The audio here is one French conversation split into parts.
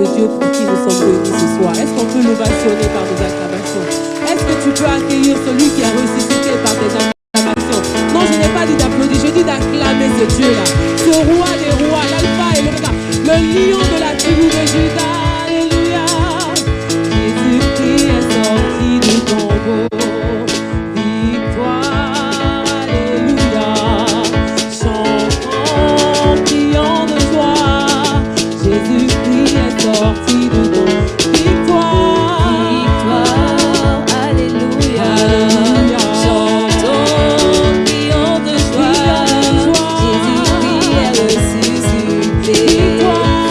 ce Dieu pour qui nous sommes réunis ce soir? Est-ce qu'on peut l'ovationner par des acclamations? Est-ce que tu peux accueillir celui qui a ressuscité par des acclamations? Non, je n'ai pas dit d'applaudir, je dis d'acclamer ce Dieu-là, ce roi des rois, l'alpha et l'oméga, le lion de la tribu de Juda. Alléluia. Jésus-Christ est sorti du tombeau. Victoire, alléluia. Chantons, crions de joie. Jésus-Christ est sorti du tombeau. Victoire, alléluia. Chantons, crions de joie. Jésus-Christ est ressuscité. Victoire.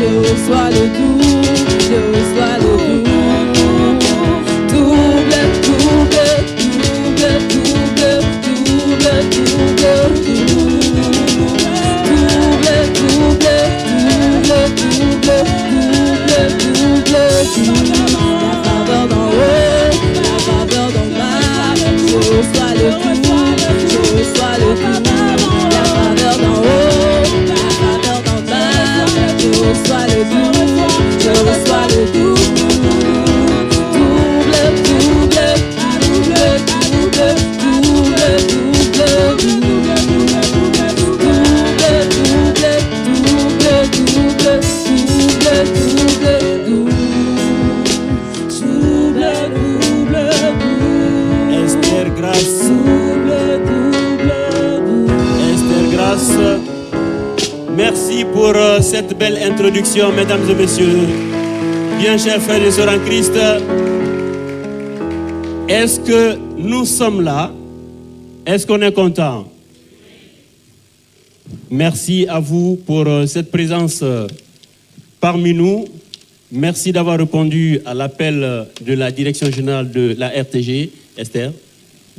je reçois le double, je reçois le double. Double, double, double, double, double, double, la faveur d'en haut, la faveur d'en bas, je reçois le double, je reçois le double, la faveur d'en haut, la faveur d'en bas, je reçois le double, je reçois le double. Merci pour cette belle introduction, mesdames et messieurs. Bien chers frères et sœurs en Christ, est-ce que nous sommes là? Est-ce qu'on est content? Merci à vous pour cette présence parmi nous. Merci d'avoir répondu à l'appel de la direction générale de la RTG, Esther.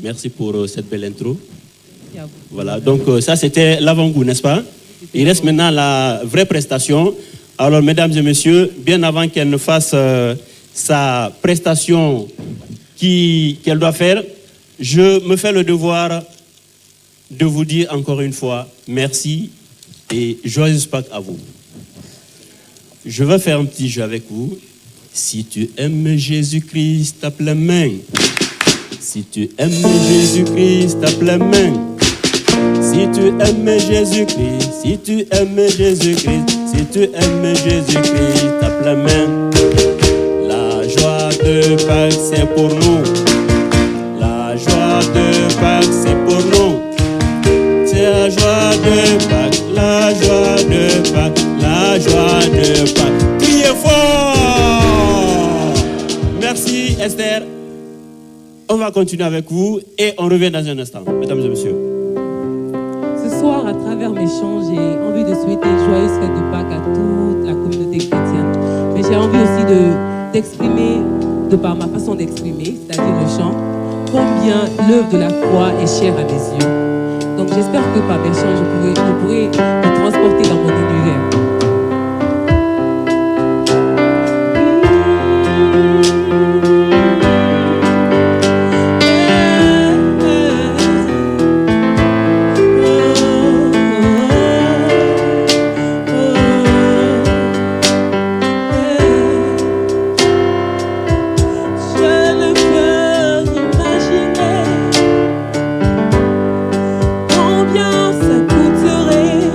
Merci pour cette belle intro. Voilà, donc ça c'était l'avant-goût, n'est-ce pas? Il reste maintenant la vraie prestation. Alors, mesdames et messieurs, bien avant qu'elle ne fasse sa prestation qu'elle doit faire, je me fais le devoir de vous dire encore une fois merci et joyeuse Pâques à vous. Je vais faire un petit jeu avec vous. Si tu aimes Jésus-Christ, tape les mains. Si tu aimes Jésus-Christ, tape les mains. Si tu aimes Jésus-Christ, si tu aimes Jésus-Christ, si tu aimes Jésus-Christ, tape la main. La joie de Pâques, c'est pour nous. La joie de Pâques, c'est pour nous. C'est la joie de Pâques, la joie de Pâques, la joie de Pâques. Criez fort! Merci Esther. On va continuer avec vous et on revient dans un instant, mesdames et messieurs. Ce soir, à travers mes chants, j'ai envie de souhaiter une joyeuse fête de Pâques à toute la communauté chrétienne. Mais j'ai envie aussi d'exprimer, de par ma façon d'exprimer, c'est-à-dire le chant, combien l'œuvre de la croix est chère à mes yeux. Donc j'espère que par mes chants, je pourrai me transporter dans mon univers. Combien ça coûterait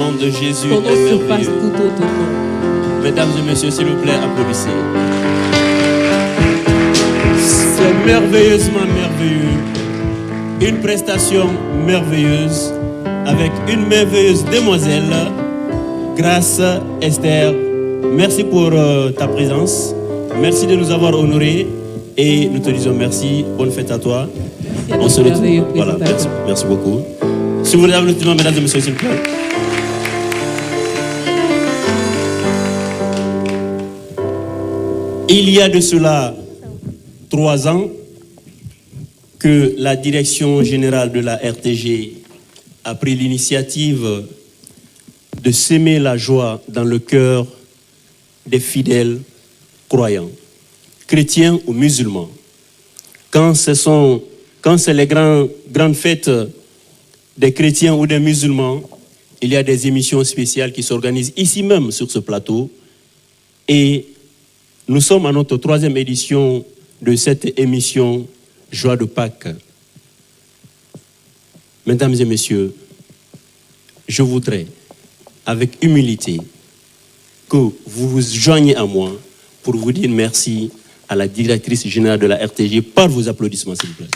nom de Jésus Ton nom est surpasse merveilleux. tout autre nom. Mesdames et messieurs, s'il vous plaît, applaudissez. C'est merveilleusement merveilleux. Une prestation merveilleuse avec une merveilleuse demoiselle, Grâce Esther. Merci pour ta présence. Merci de nous avoir honorés et nous te disons merci. Bonne fête à toi. Merci à On se notre retrouve. merveilleux Voilà, présentateur. merci beaucoup. Si vous voulez applaudissements, mesdames et messieurs, s'il vous plaît. Il y a de cela 3 ans que la direction générale de la RTG a pris l'initiative de s'aimer la joie dans le cœur des fidèles croyants, chrétiens ou musulmans. Quand c'est les grandes fêtes des chrétiens ou des musulmans, il y a des émissions spéciales qui s'organisent ici même sur ce plateau. Et nous sommes à notre 3e édition de cette émission Joie de Pâques. Mesdames et messieurs, je voudrais, avec humilité, que vous vous joigniez à moi pour vous dire merci à la directrice générale de la RTG par vos applaudissements, s'il vous plaît.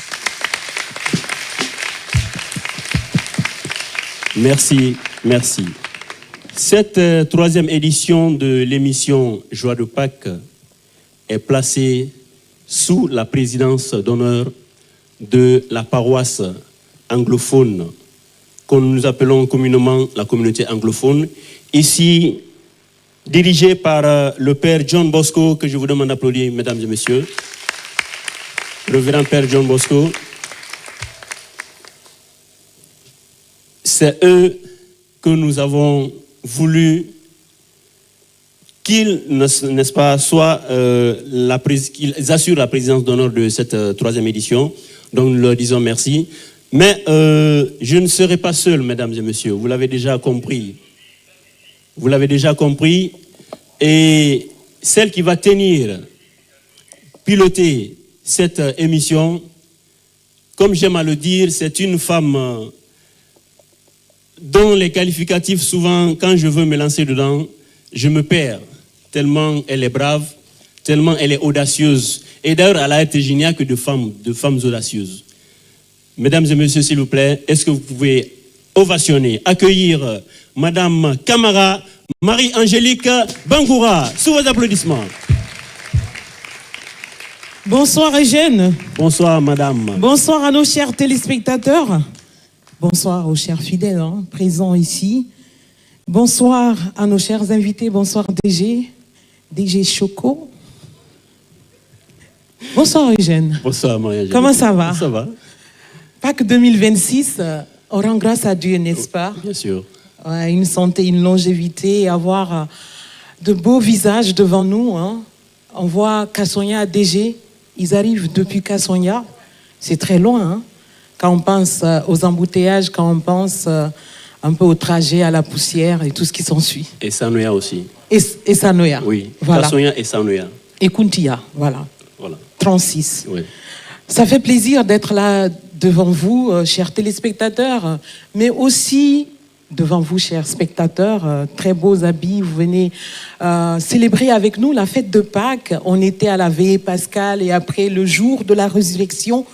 Merci, merci. Cette 3e édition de l'émission Joie de Pâques est placée sous la présidence d'honneur de la paroisse anglophone, que nous appelons communément la communauté anglophone, ici dirigée par le Père John Bosco, que je vous demande d'applaudir, mesdames et messieurs. Révérend Père John Bosco. C'est eux que nous avons voulu qu'ils, n'est-ce pas, qu'ils assurent la présidence d'honneur de cette 3e édition. Donc nous leur disons merci. Mais je ne serai pas seul, mesdames et messieurs. Vous l'avez déjà compris. Vous l'avez déjà compris. Et celle qui va piloter cette émission, comme j'aime à le dire, c'est une femme dont les qualificatifs, souvent, quand je veux me lancer dedans, je me perds. Tellement elle est brave, tellement elle est audacieuse. Et d'ailleurs, à la RTG, il n'y a que de femmes audacieuses. Mesdames et messieurs, s'il vous plaît, est-ce que vous pouvez ovationner, accueillir Madame Camara Marie-Angélique Bangoura, sous vos applaudissements. Bonsoir Eugène. Bonsoir Madame. Bonsoir à nos chers téléspectateurs. Bonsoir aux chers fidèles présents ici. Bonsoir à nos chers invités. Bonsoir DG Choco. Bonsoir Eugène. Bonsoir Marie-Angélique. Comment ça va? Ça va. Pâques 2026, on rend grâce à Dieu, n'est-ce pas? Bien sûr. Ouais, une santé, une longévité, avoir de beaux visages devant nous. On voit Kassonia, DG, ils arrivent depuis Kassonia. C'est très loin. Quand on pense aux embouteillages, quand on pense un peu au trajet, à la poussière et tout ce qui s'ensuit. Et Sanoya aussi. Et Sanoya. Oui, voilà. Kassonia et Sanoya. Et Kuntia, voilà. 36. Oui. Ça fait plaisir d'être là devant vous, chers téléspectateurs, mais aussi devant vous, chers spectateurs. Très beaux habits, vous venez célébrer avec nous la fête de Pâques. On était à la veillée pascale et après le jour de la résurrection,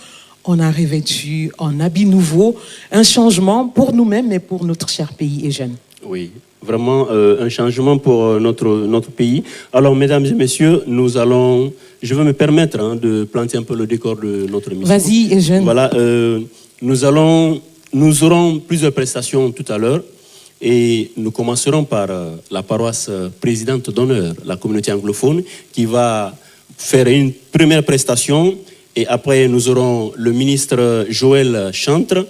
on a revêtu en habit nouveau, un changement pour nous-mêmes et pour notre cher pays Eugène. Oui, vraiment un changement pour notre pays. Alors, mesdames et messieurs, je vais me permettre de planter un peu le décor de notre émission. Vas-y, Eugène. Voilà, nous aurons plusieurs prestations tout à l'heure et nous commencerons par la paroisse présidente d'honneur, la communauté anglophone, qui va faire une première prestation. Et après, nous aurons le ministre Joël Chantre.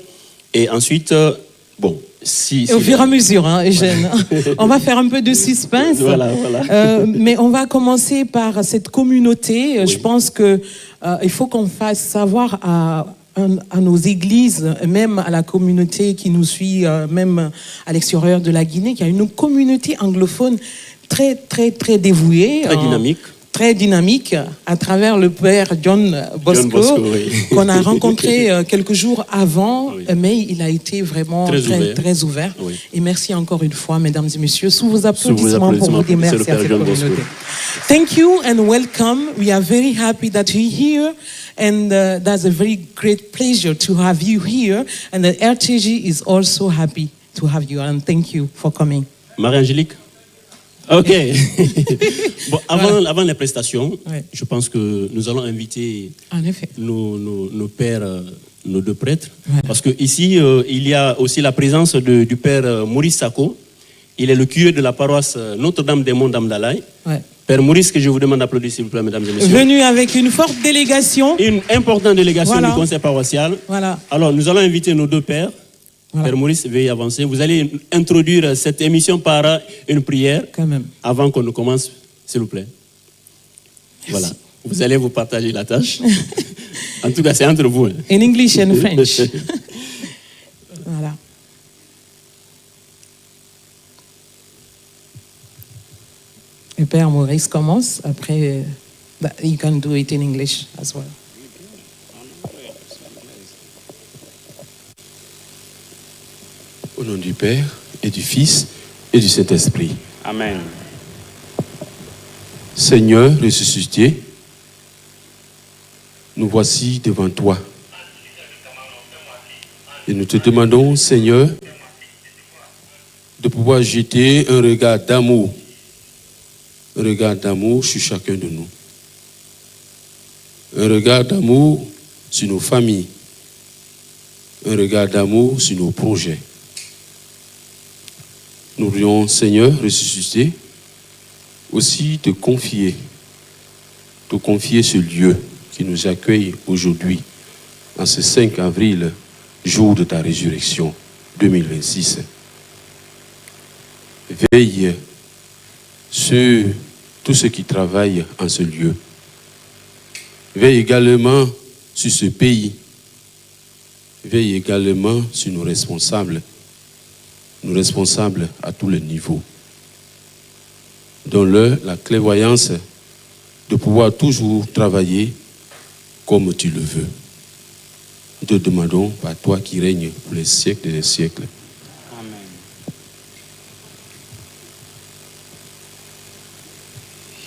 Et ensuite, et au fur et à mesure, Eugène, on va faire un peu de suspense. Voilà. Mais on va commencer par cette communauté. Oui. Je pense qu'il faut qu'on fasse savoir à nos églises, même à la communauté qui nous suit, même à l'extérieur de la Guinée, qu'il y a une communauté anglophone très, très, très dévouée. Très dynamique. très dynamique à travers le père John Bosco, oui. qu'on a rencontré quelques jours avant, Oui. mais il a été vraiment très ouvert. Oui. Et merci encore une fois, mesdames et messieurs, sous vos applaudissements pour vous dire merci à cette John Bosco. communauté. Thank you and welcome. We are very happy that you're here, and that's a very great pleasure to have you here. And the RTG is also happy to have you, and thank you for coming. Marie-Angélique? Ok. Bon, avant les prestations, Ouais. je pense que nous allons inviter En effet. nos pères, nos deux prêtres. Voilà. Parce qu'ici, il y a aussi la présence du père Maurice Sako. Il est le curé de la paroisse Notre-Dame des Monts d'Amdalaï. Ouais. Père Maurice, que je vous demande d'applaudir, s'il vous plaît, mesdames et messieurs. Venu avec une forte délégation. Une importante délégation Voilà. du conseil paroissial. Voilà. Alors, nous allons inviter nos deux pères. Voilà. Père Maurice, veuillez avancer. Vous allez introduire cette émission par une prière Quand même. avant qu'on ne commence, s'il vous plaît. Merci. Voilà. Vous allez vous partager la tâche. En tout cas, c'est entre vous. Hein. In English and French. Voilà. Le père Maurice commence. Après, you can do it in English as well. Au nom du Père et du Fils et du Saint-Esprit. Amen. Seigneur ressuscité, nous voici devant toi. Et nous te demandons, Seigneur, de pouvoir jeter un regard d'amour sur chacun de nous. Un regard d'amour sur nos familles. Un regard d'amour sur nos projets. Nous prions, Seigneur ressuscité, aussi te confier ce lieu qui nous accueille aujourd'hui, en ce 5 avril, jour de ta résurrection 2026. Veille sur tous ceux qui travaillent en ce lieu. Veille également sur ce pays. Veille également sur nos responsables à tous les niveaux. Donne-leur la clairvoyance de pouvoir toujours travailler comme tu le veux. Nous te demandons par toi qui règnes pour les siècles des siècles. Amen.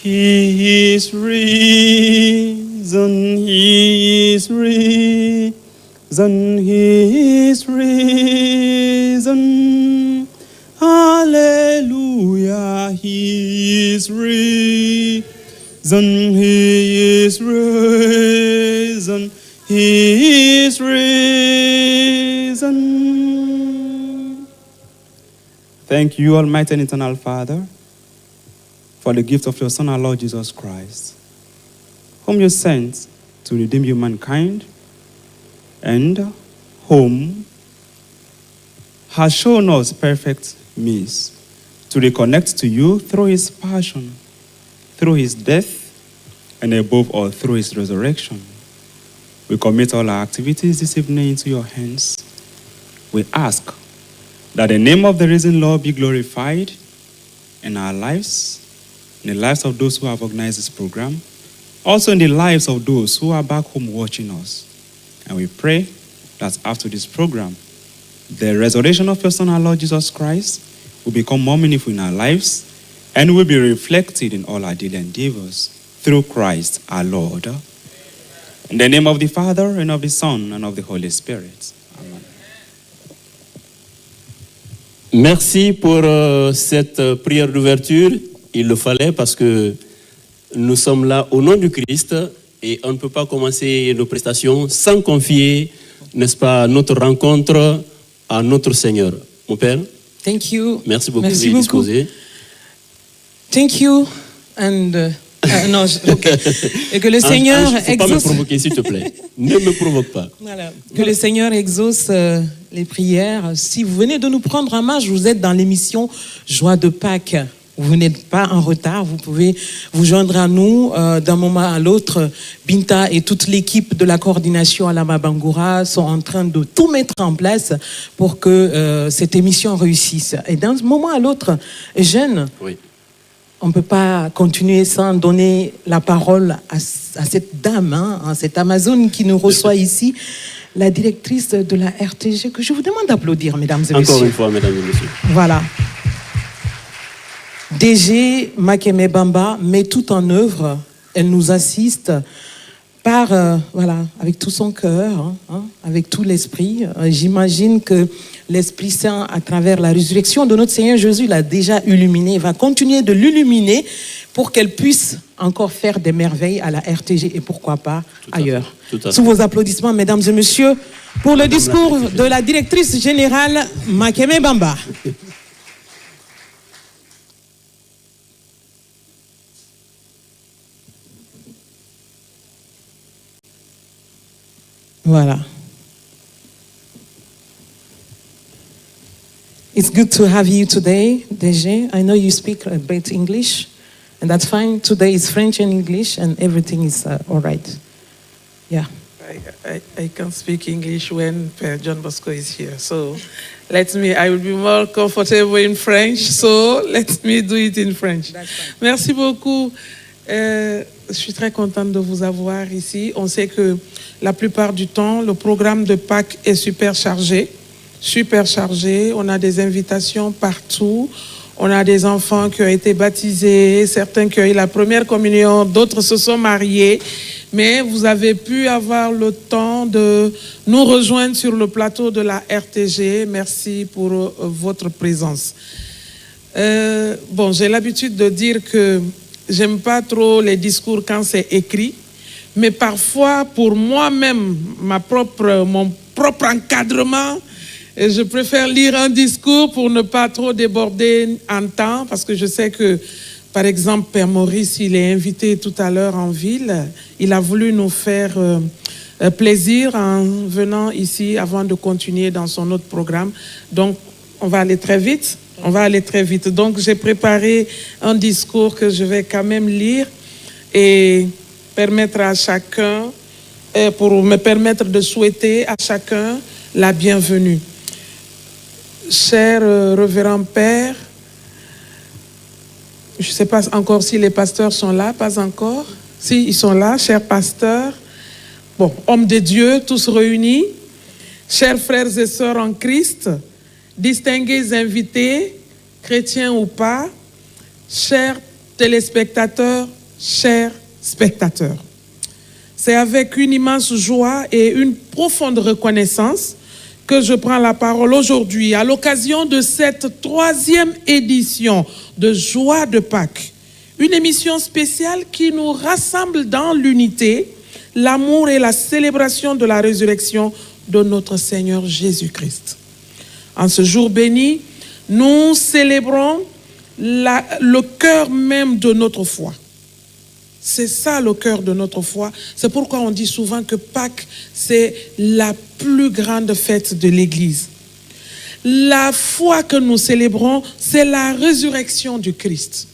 He is risen, he is risen, he is risen. Hallelujah, he is risen, he is risen, he is risen. Thank you, Almighty and Eternal Father, for the gift of your Son, our Lord Jesus Christ, whom you sent to redeem humankind, and whom has shown us perfect means to reconnect to you through his passion, through his death, and above all, through his resurrection. We commit all our activities this evening into your hands. We ask that the name of the risen Lord be glorified in our lives, in the lives of those who have organized this program, also in the lives of those who are back home watching us. And we pray that after this program, the resurrection of your Son, our Lord Jesus Christ, will become more meaningful in our lives and will be reflected in all our daily endeavors through Christ our Lord. In the name of the Father, and of the Son, and of the Holy Spirit. Amen. Merci pour cette prière d'ouverture. Il le fallait parce que nous sommes là au nom du Christ et on ne peut pas commencer nos prestations sans confier, n'est-ce pas, notre rencontre à notre Seigneur. Mon Père, Thank you. merci beaucoup Merci d'être beaucoup. disposé. Thank you. And non, ok. Et que le Seigneur Il ne faut pas me exauce. provoquer, s'il te plaît. Ne me provoque pas. Voilà. Que le Seigneur exauce les prières. Si vous venez de nous prendre en marche, vous êtes dans l'émission Joie de Pâques. Vous n'êtes pas en retard, vous pouvez vous joindre à nous d'un moment à l'autre. Binta et toute l'équipe de la coordination à la Mabangoura sont en train de tout mettre en place pour que cette émission réussisse. Et d'un moment à l'autre, Eugène, Oui. on ne peut pas continuer sans donner la parole à cette dame, hein, cette Amazone qui nous reçoit ici, la directrice de la RTG, que je vous demande d'applaudir, mesdames et messieurs. Encore une fois, mesdames et messieurs. Voilà. DG Makeme Bamba met tout en œuvre. Elle nous assiste par, avec tout son cœur, avec tout l'esprit. J'imagine que l'Esprit Saint, à travers la résurrection de notre Seigneur Jésus, l'a déjà illuminé, va continuer de l'illuminer pour qu'elle puisse encore faire des merveilles à la RTG et pourquoi pas ailleurs. Sous vos applaudissements, mesdames et messieurs, pour le discours de la directrice générale Makeme Bamba. Voilà. It's good to have you today, DG. I know you speak a bit English, and that's fine. Today is French and English, and everything is all right. Yeah. I can speak English when John Bosco is here. So I will be more comfortable in French, so let me do it in French. Merci beaucoup. Je suis très contente de vous avoir ici. On sait que la plupart du temps, le programme de Pâques est super chargé. On a des invitations partout. On a des enfants qui ont été baptisés, certains qui ont eu la première communion, d'autres se sont mariés. Mais vous avez pu avoir le temps de nous rejoindre sur le plateau de la RTG. Merci pour votre présence. J'ai l'habitude de dire que j'aime pas trop les discours quand c'est écrit, mais parfois, pour moi-même, mon propre encadrement, je préfère lire un discours pour ne pas trop déborder en temps, parce que je sais que, par exemple, Père Maurice, il est invité tout à l'heure en ville. Il a voulu nous faire plaisir en venant ici avant de continuer dans son autre programme. Donc, on va aller très vite. Donc, j'ai préparé un discours que je vais quand même lire et permettre à chacun, pour me permettre de souhaiter à chacun la bienvenue. Cher révérend Père, je ne sais pas encore si les pasteurs sont là, pas encore. Si, ils sont là, chers pasteurs. Hommes de Dieu, tous réunis. Chers frères et sœurs en Christ, distingués invités, chrétiens ou pas, chers téléspectateurs, chers spectateurs. C'est avec une immense joie et une profonde reconnaissance que je prends la parole aujourd'hui à l'occasion de cette 3e édition de Joie de Pâques, une émission spéciale qui nous rassemble dans l'unité, l'amour et la célébration de la résurrection de notre Seigneur Jésus-Christ. En ce jour béni, nous célébrons le cœur même de notre foi. C'est ça le cœur de notre foi. C'est pourquoi on dit souvent que Pâques, c'est la plus grande fête de l'Église. La foi que nous célébrons, c'est la résurrection du Christ.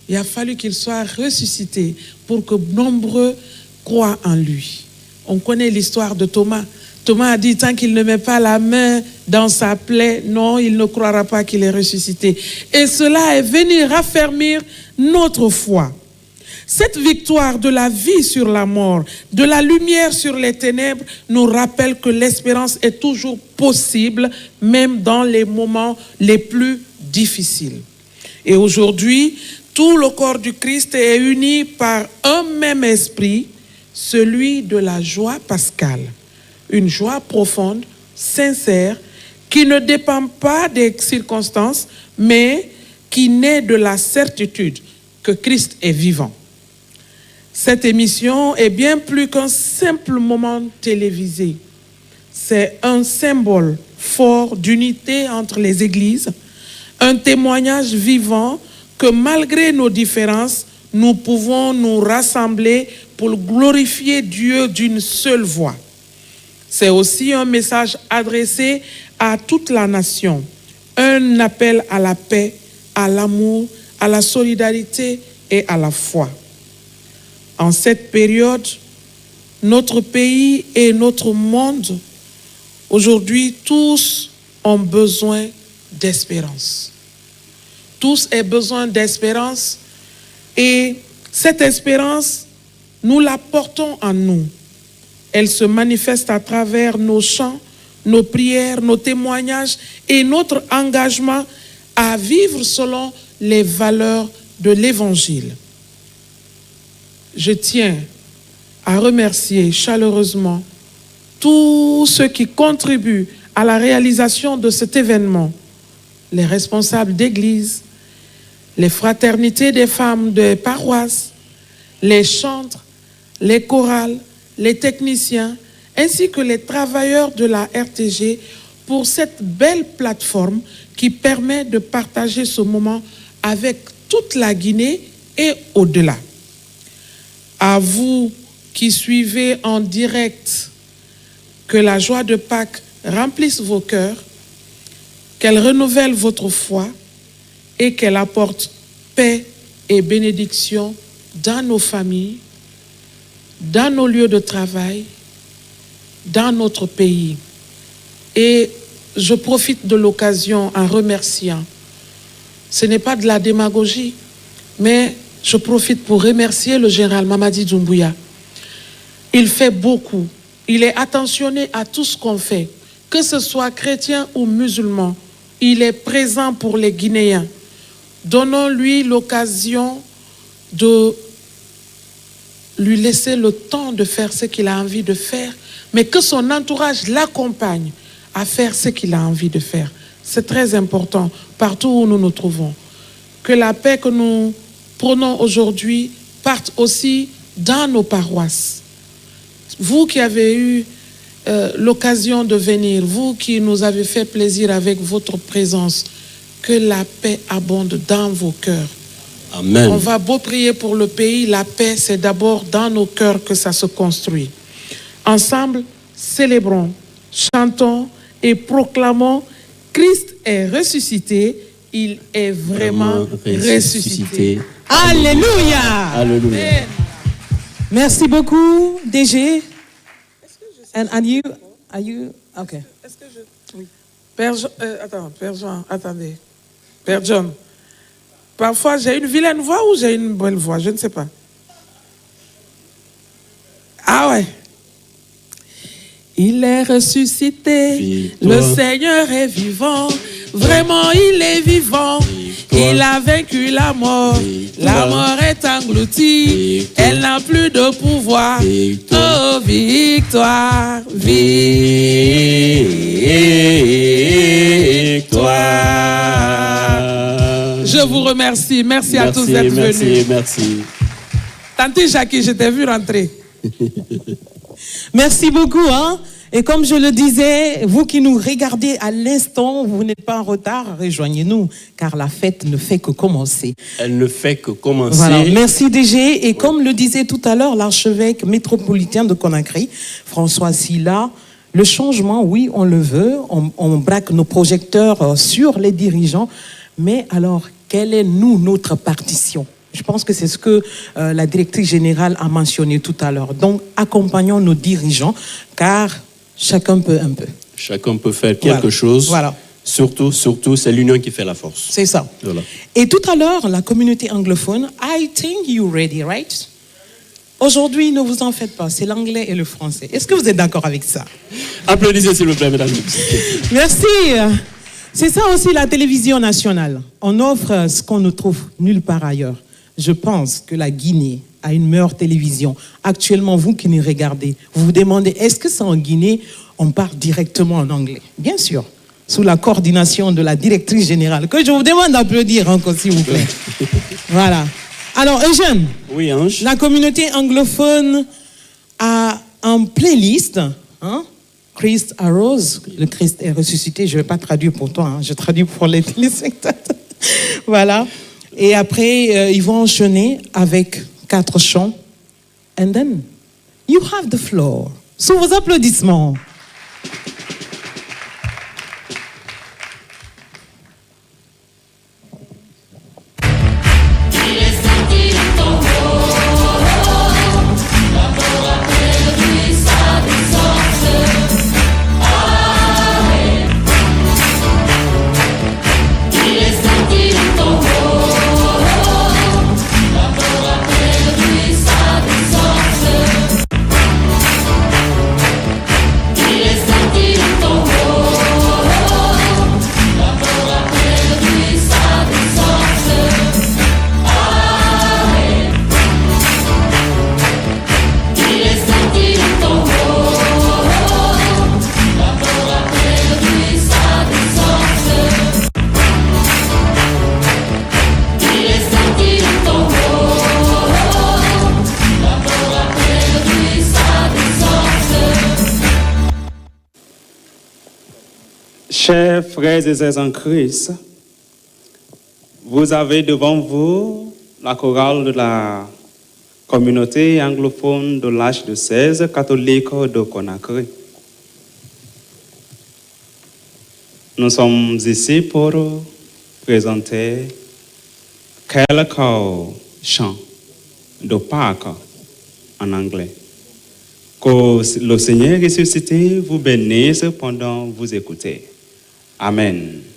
Il a fallu qu'il soit ressuscité pour que nombreux croient en lui. On connaît l'histoire de Thomas. Thomas a dit, tant qu'il ne met pas la main dans sa plaie, non, il ne croira pas qu'il est ressuscité. Et cela est venu raffermir notre foi. Cette victoire de la vie sur la mort, de la lumière sur les ténèbres, nous rappelle que l'espérance est toujours possible, même dans les moments les plus difficiles. Et aujourd'hui, tout le corps du Christ est uni par un même esprit, celui de la joie pascale. Une joie profonde, sincère, qui ne dépend pas des circonstances, mais qui naît de la certitude que Christ est vivant. Cette émission est bien plus qu'un simple moment télévisé. C'est un symbole fort d'unité entre les églises, un témoignage vivant que malgré nos différences, nous pouvons nous rassembler pour glorifier Dieu d'une seule voix. C'est aussi un message adressé à toute la nation, un appel à la paix, à l'amour, à la solidarité et à la foi. En cette période, notre pays et notre monde, aujourd'hui, tous ont besoin d'espérance. Tous ont besoin d'espérance Et cette espérance, nous la portons en nous. Elle se manifeste à travers nos chants, nos prières, nos témoignages et notre engagement à vivre selon les valeurs de l'Évangile. Je tiens à remercier chaleureusement tous ceux qui contribuent à la réalisation de cet événement, les responsables d'église, les fraternités des femmes des paroisses, les chantres, les chorales, les techniciens, ainsi que les travailleurs de la RTG pour cette belle plateforme qui permet de partager ce moment avec toute la Guinée et au-delà. À vous qui suivez en direct, que la joie de Pâques remplisse vos cœurs, qu'elle renouvelle votre foi et qu'elle apporte paix et bénédiction dans nos familles, dans nos lieux de travail, dans notre pays. Et je profite de l'occasion en remerciant. Ce n'est pas de la démagogie, mais je profite pour remercier le général Mamadi Doumbouya. Il fait beaucoup. Il est attentionné à tout ce qu'on fait, que ce soit chrétien ou musulman. Il est présent pour les Guinéens. Donnons-lui l'occasion de lui laisser le temps de faire ce qu'il a envie de faire, mais que son entourage l'accompagne à faire ce qu'il a envie de faire. C'est très important partout où nous nous trouvons. Que la paix que nous prenons aujourd'hui parte aussi dans nos paroisses. Vous qui avez eu l'occasion de venir, vous qui nous avez fait plaisir avec votre présence, que la paix abonde dans vos cœurs. Amen. On va beau prier pour le pays, la paix, c'est d'abord dans nos cœurs que ça se construit. Ensemble, célébrons, chantons et proclamons Christ est ressuscité, il est vraiment ressuscité. Alléluia. Alléluia. Amen. Merci beaucoup, DG. And are you, okay. Est-ce que je... Oui. Père Jean, attendez. Père John, parfois j'ai une vilaine voix ou j'ai une belle voix, je ne sais pas. Ah ouais. Il est ressuscité, Victoire. le Seigneur est vivant, vraiment il est vivant. Victoire. Il a vaincu la mort, la Victoire. mort est engloutie, Victoire. elle n'a plus de pouvoir. Victoire. Oh, victoire, victoire. Je vous remercie, merci à tous d'être venus. Merci. Tante Jackie, je t'ai vu rentrer. Merci beaucoup. Hein? Et comme je le disais, vous qui nous regardez à l'instant, vous n'êtes pas en retard, rejoignez-nous, car la fête ne fait que commencer. Elle ne fait que commencer. Voilà. Merci DG. Et comme le disait tout à l'heure l'archevêque métropolitain de Conakry, François Sylla, le changement, oui, on le veut, on braque nos projecteurs sur les dirigeants, mais alors, quelle est notre partition ? Je pense que c'est ce que la directrice générale a mentionné tout à l'heure. Donc, accompagnons nos dirigeants, car chacun peut un peu. Chacun peut faire quelque chose. Voilà. Surtout, c'est l'union qui fait la force. C'est ça. Voilà. Et tout à l'heure, la communauté anglophone, I think you're ready, right? Aujourd'hui, ne vous en faites pas, c'est l'anglais et le français. Est-ce que vous êtes d'accord avec ça? Applaudissez s'il vous plaît, mesdames. Merci. C'est ça aussi la télévision nationale. On offre ce qu'on ne trouve nulle part ailleurs. Je pense que la Guinée a une meilleure télévision. Actuellement, vous qui nous regardez, vous vous demandez, est-ce que c'est en Guinée, on parle directement en anglais? Bien sûr, sous la coordination de la directrice générale, que je vous demande d'applaudir encore, s'il vous plaît. Voilà. Alors, Eugène, Oui, Ange. la communauté anglophone a un playlist, hein? Christ arose, le Christ est ressuscité. Je ne vais pas traduire pour toi, hein, je traduis pour les téléspectateurs. Voilà. Et après, ils vont enchaîner avec 4 chants. And then, you have the floor. Sous vos applaudissements. Il est sorti du tombeau. Chers frères et sœurs en Christ, vous avez devant vous la chorale de la communauté anglophone de l'Archidiocèse catholique de Conakry. Nous sommes ici pour présenter quelques chants de Pâques en anglais. Que le Seigneur ressuscité vous bénisse pendant que vous écoutez. Amen.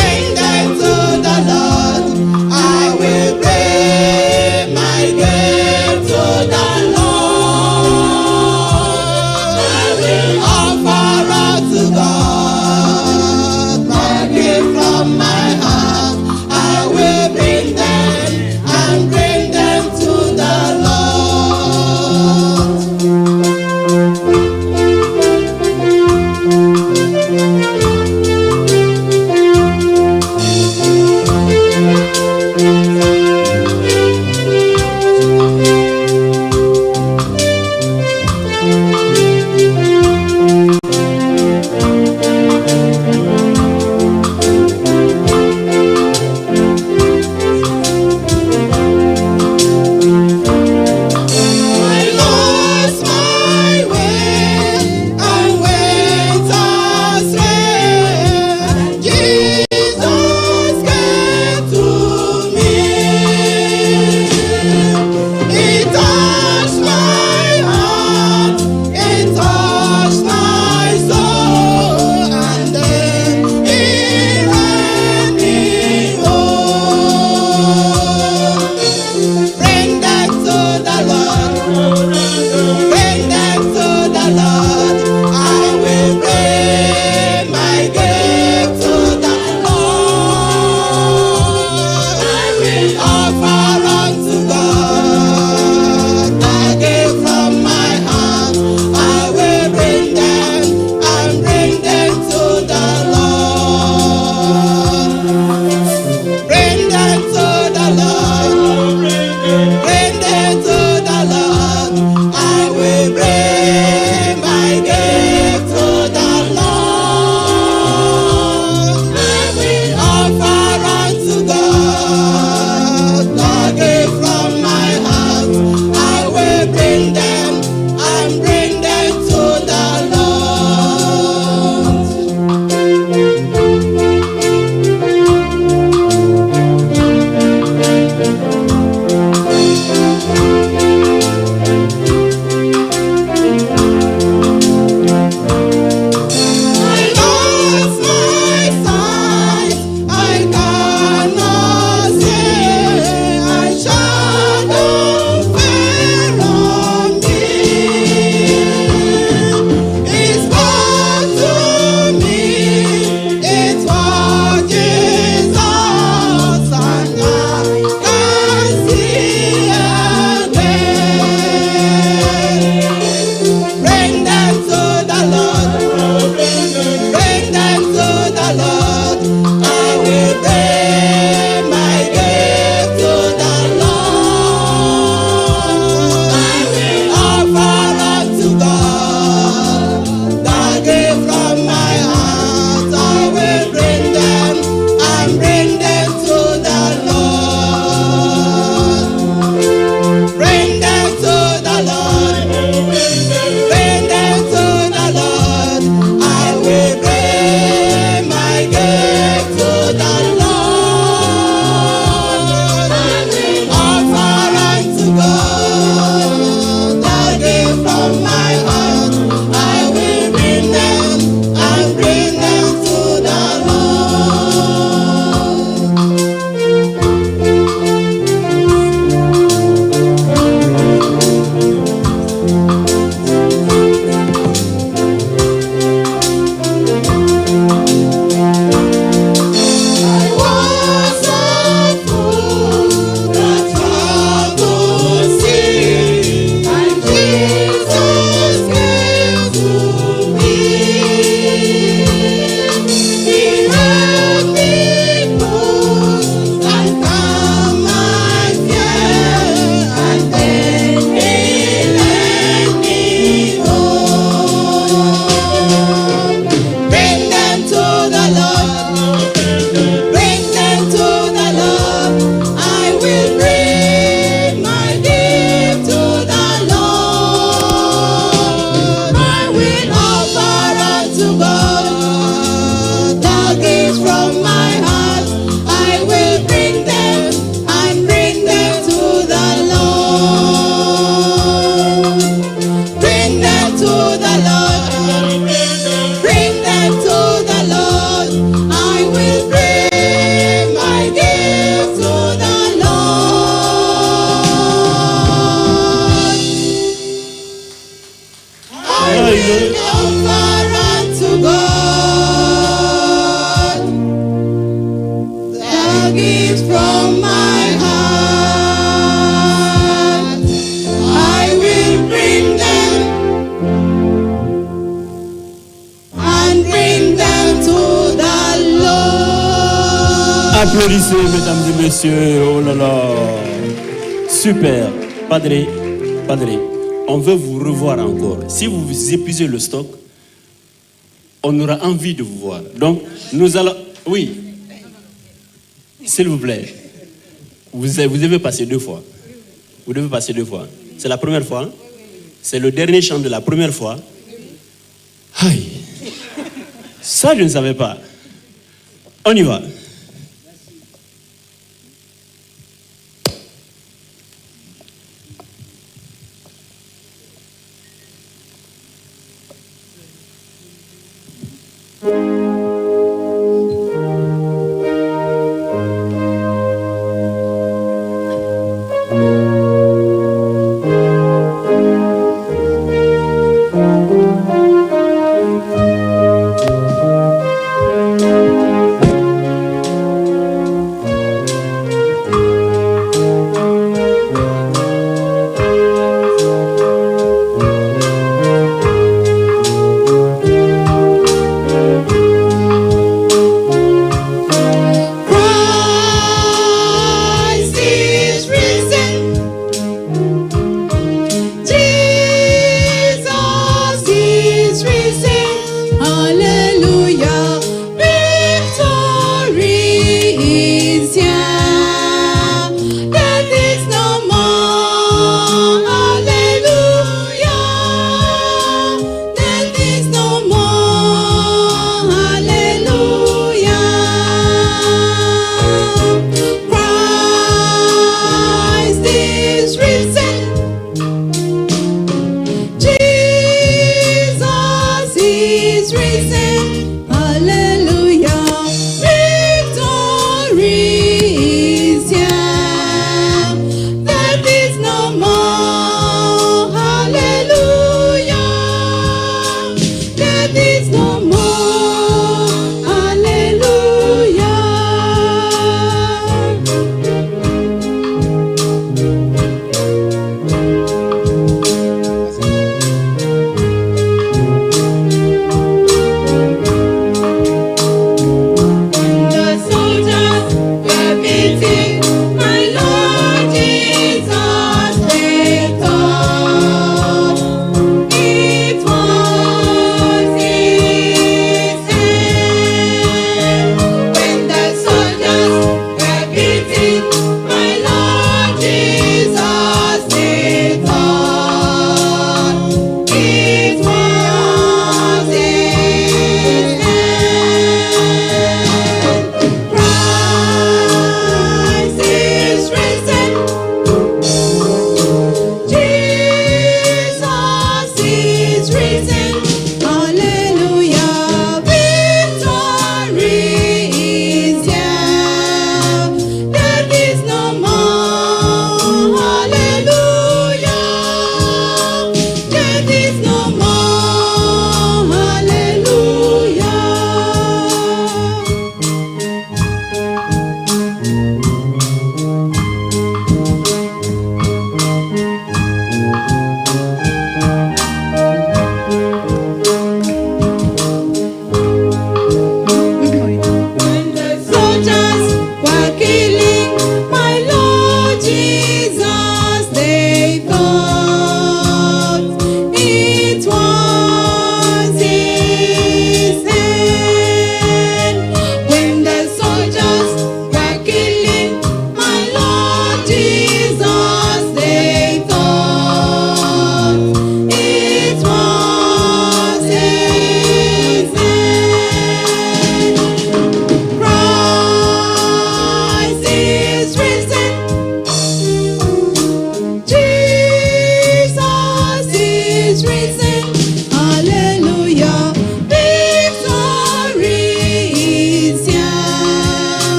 Bring Applaudissez, mesdames et messieurs. Oh là là. Super. Padre, on veut vous revoir encore. Si vous épuisez le stock, on aura envie de vous voir. Donc, nous allons... Oui. S'il vous plaît. Vous devez passer 2 fois. Vous devez passer 2 fois. C'est la première fois. C'est le dernier chant de la première fois. Aïe. Ça, je ne savais pas. On y va.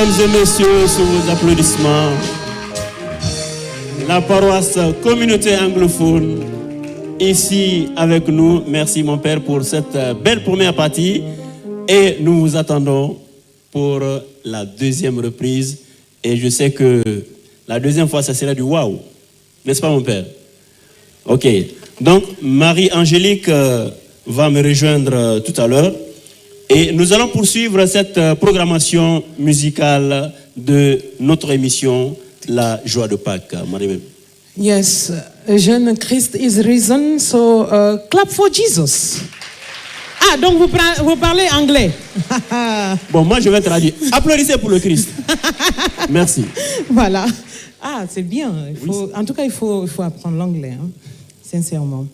Mesdames et messieurs, sous vos applaudissements, la paroisse communauté anglophone, ici avec nous. Merci mon père pour cette belle première partie. Et nous vous attendons pour la deuxième reprise. Et je sais que la deuxième fois, ça sera du waouh. N'est-ce pas mon père? Ok. Donc, Marie-Angélique va me rejoindre tout à l'heure. Et nous allons poursuivre cette programmation musicale de notre émission La Joie de Pâques. Marie-Mé. Yes, Eugène, Christ is risen, so clap for Jesus. Ah, donc vous parlez anglais. Bon, moi je vais traduire. Applaudissez pour le Christ. Merci. Voilà. Ah, c'est bien. En tout cas, il faut apprendre l'anglais, hein, sincèrement.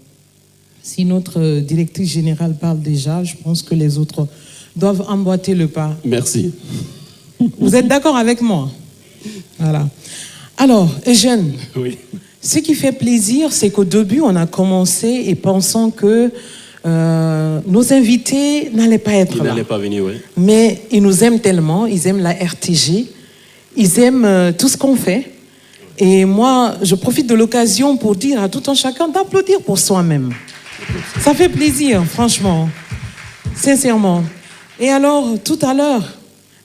Si notre directrice générale parle déjà, je pense que les autres doivent emboîter le pas. Merci. Vous êtes d'accord avec moi? Voilà. Alors, Eugène, Oui. ce qui fait plaisir, c'est qu'au début, on a commencé et pensant que nos invités n'allaient pas être Ils là. n'allaient pas venir, oui. Mais ils nous aiment tellement, ils aiment la RTG, ils aiment tout ce qu'on fait. Et moi, je profite de l'occasion pour dire à tout un chacun d'applaudir pour soi-même. Ça fait plaisir, franchement, sincèrement. Et alors, tout à l'heure,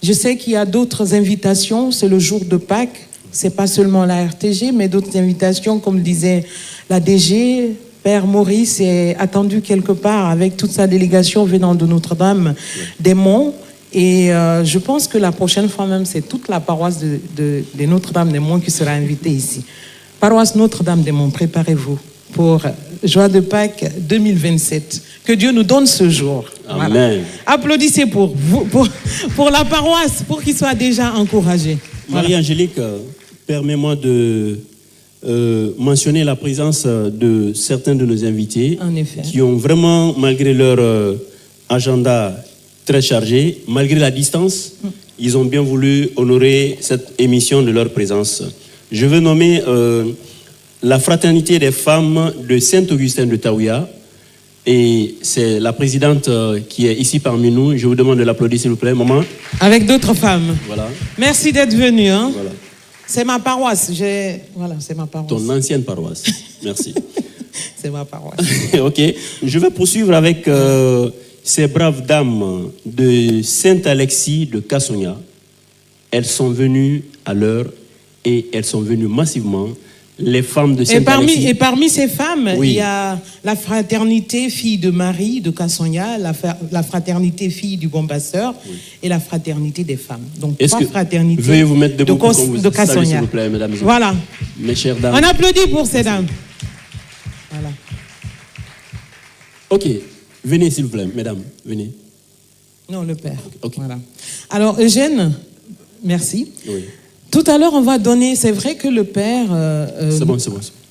je sais qu'il y a d'autres invitations, c'est le jour de Pâques, c'est pas seulement la RTG, mais d'autres invitations, comme disait la DG, Père Maurice est attendu quelque part avec toute sa délégation venant de Notre-Dame-des-Monts. Et je pense que la prochaine fois même, c'est toute la paroisse de Notre-Dame-des-Monts qui sera invitée ici. Paroisse Notre-Dame-des-Monts, préparez-vous pour Joie de Pâques 2027. Que Dieu nous donne ce jour. Amen. Voilà. Applaudissez pour vous, pour la paroisse, pour qu'ils soient déjà encouragés. Voilà. Marie-Angélique, permets-moi de mentionner la présence de certains de nos invités En effet. qui ont vraiment, malgré leur agenda très chargé, malgré la distance, ils ont bien voulu honorer cette émission de leur présence. Je veux nommer la Fraternité des femmes de Saint-Augustin de Taouya. Et c'est la présidente qui est ici parmi nous. Je vous demande de l'applaudir, s'il vous plaît, maman. Avec d'autres femmes. Voilà. Merci d'être venu. Hein. Voilà. C'est ma paroisse. Voilà, c'est ma paroisse. Ton ancienne paroisse. Merci. C'est ma paroisse. Ok. Je vais poursuivre avec ces braves dames de Saint-Alexis de Kassonia. Elles sont venues à l'heure et elles sont venues massivement. Les femmes de Saint-Alexis. Et parmi ces femmes, Oui. il y a la fraternité fille de Marie de Kassonia, la fraternité fille du Bon Pasteur et la fraternité des femmes. Donc Est-ce trois que fraternités veuillez vous mettre debout pour qu'on vous de salue, s'il Kassonia. vous plaît, mesdames et messieurs. Voilà. Mes chères dames. On applaudit pour ces dames. Voilà. Ok. Venez, s'il vous plaît, mesdames. Venez. Non, le père. Ok. Voilà. Alors, Eugène, merci. Oui. Tout à l'heure, on va donner. C'est vrai que le père C'est bon.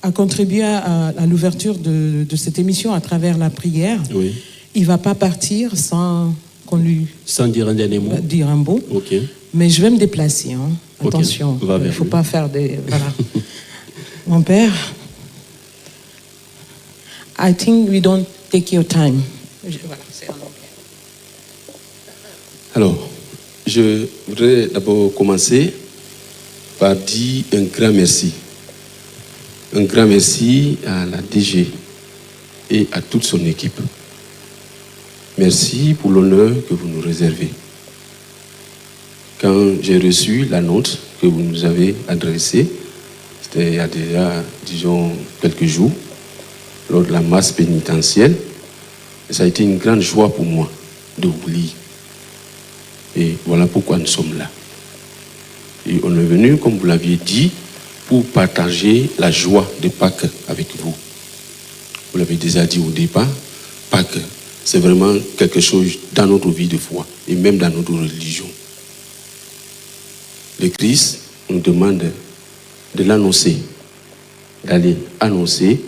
a contribué à l'ouverture de cette émission à travers la prière. Oui. Il ne va pas partir sans qu'on lui Sans dire un dernier mot. dise un mot. Ok. Mais je vais me déplacer. Hein. Ok. Attention, Va il vers ne faut lui. pas faire des. Voilà. Mon père, I think we don't take your time. Voilà, c'est en anglais. Alors, je voudrais d'abord commencer par dire un grand merci. Un grand merci à la DG et à toute son équipe. Merci pour l'honneur que vous nous réservez. Quand j'ai reçu la note que vous nous avez adressée, c'était il y a déjà, disons, quelques jours, lors de la masse pénitentielle, et ça a été une grande joie pour moi de vous lire. Et voilà pourquoi nous sommes là. Et on est venu, comme vous l'aviez dit, pour partager la joie de Pâques avec vous. Vous l'avez déjà dit au départ, Pâques, c'est vraiment quelque chose dans notre vie de foi et même dans notre religion. Le Christ nous demande de l'annoncer, d'aller annoncer.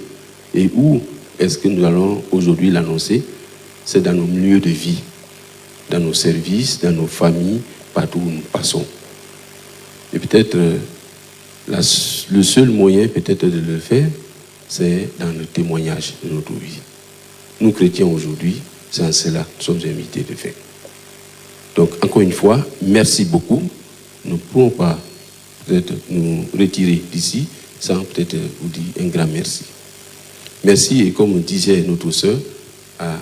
Et où est-ce que nous allons aujourd'hui l'annoncer? C'est dans nos lieux de vie, dans nos services, dans nos familles, partout où nous passons. Et peut-être le seul moyen peut-être de le faire, c'est dans le témoignage de notre vie. Nous chrétiens aujourd'hui, c'est en cela que nous sommes invités de faire. Donc encore une fois, merci beaucoup nous ne pouvons pas peut-être nous retirer d'ici sans peut-être vous dire un grand merci. Merci, et comme disait notre sœur, à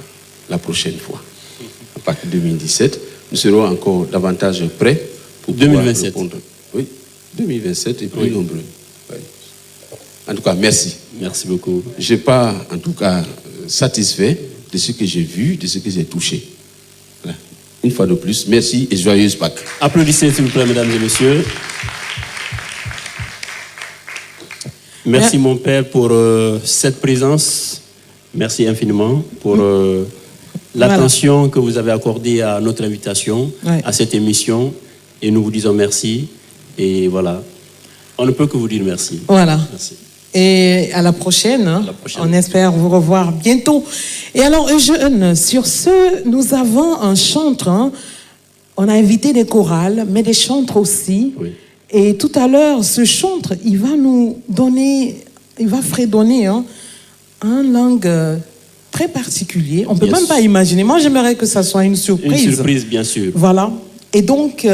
la prochaine fois. À partir de 2017, nous serons encore davantage prêts pour 2027. Répondre. Oui, 2027 et plus nombreux. Oui. En tout cas, merci. Merci beaucoup. Je ne suis pas, en tout cas, satisfait de ce que j'ai vu, de ce que j'ai touché. Voilà. Une fois de plus, merci et joyeuse Pâques. Applaudissez s'il vous plaît, mesdames et messieurs. Merci mon Père pour cette présence. Merci infiniment pour l'attention que vous avez accordée à notre invitation, à cette émission. Et nous vous disons merci. Et voilà, on ne peut que vous dire merci. Voilà. Merci. Et à la prochaine. À la prochaine. On espère vous revoir bientôt. Et alors, Eugène, sur ce, nous avons un chantre. Hein. On a invité des chorales, mais des chantres aussi. Oui. Et tout à l'heure, ce chantre, il va nous donner, il va fredonner un langue très particulier. On ne peut même pas imaginer. Moi, j'aimerais que ça soit une surprise. Une surprise, bien sûr. Voilà. Et donc,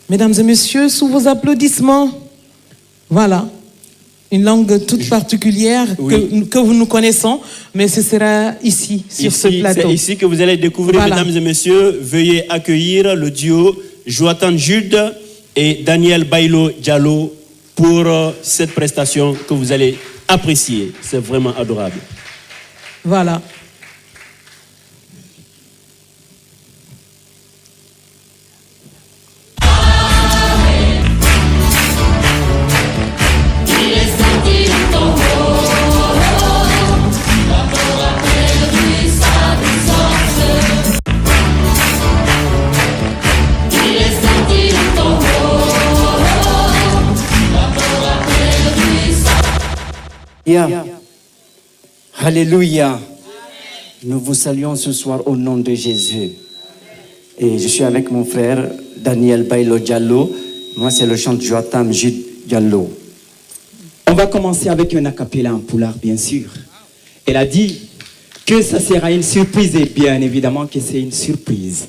mesdames et messieurs, sous vos applaudissements, voilà, une langue toute particulière que nous connaissons, mais ce sera ici, sur ce plateau. C'est ici que vous allez découvrir, mesdames et messieurs. Veuillez accueillir le duo Joatan Jude et Daniel Bailo Diallo pour cette prestation que vous allez apprécier. C'est vraiment adorable. Voilà. Yeah. Alléluia. Nous vous saluons ce soir au nom de Jésus. Et je suis avec mon frère Daniel Bailo Diallo. Moi, c'est le chant de Joatan Jude Diallo. On va commencer avec un a cappella en pulaar, bien sûr. Elle a dit que ça sera une surprise, et bien évidemment que c'est une surprise.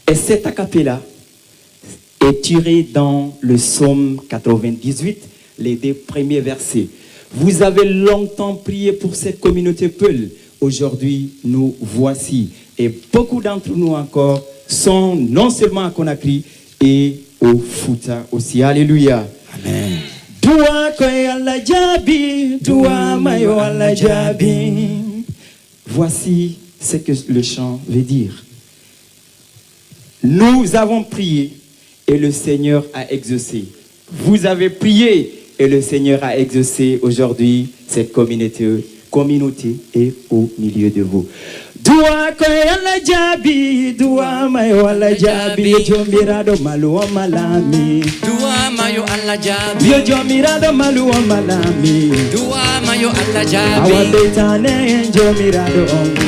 Et cet a cappella est tiré dans le psaume 98, les 2 premiers versets. Vous avez longtemps prié pour cette communauté Peul. Aujourd'hui, nous voici. Et beaucoup d'entre nous encore sont non seulement à Conakry et au Fouta aussi. Alléluia. Amen. Dua koy Allah jabi, dua mayo Allah jabi. Voici ce que le chant veut dire. Nous avons prié et le Seigneur a exaucé. Vous avez prié et le Seigneur a exaucé. Aujourd'hui, cette communauté est au milieu de vous. Dua koy Allah jabi, dua mayo Allah jabi, jomirado malu malami. Dua mayo Allah jabi, Yo jomirado malu malami. dua mayo Allah jabi, Awabetane jomirado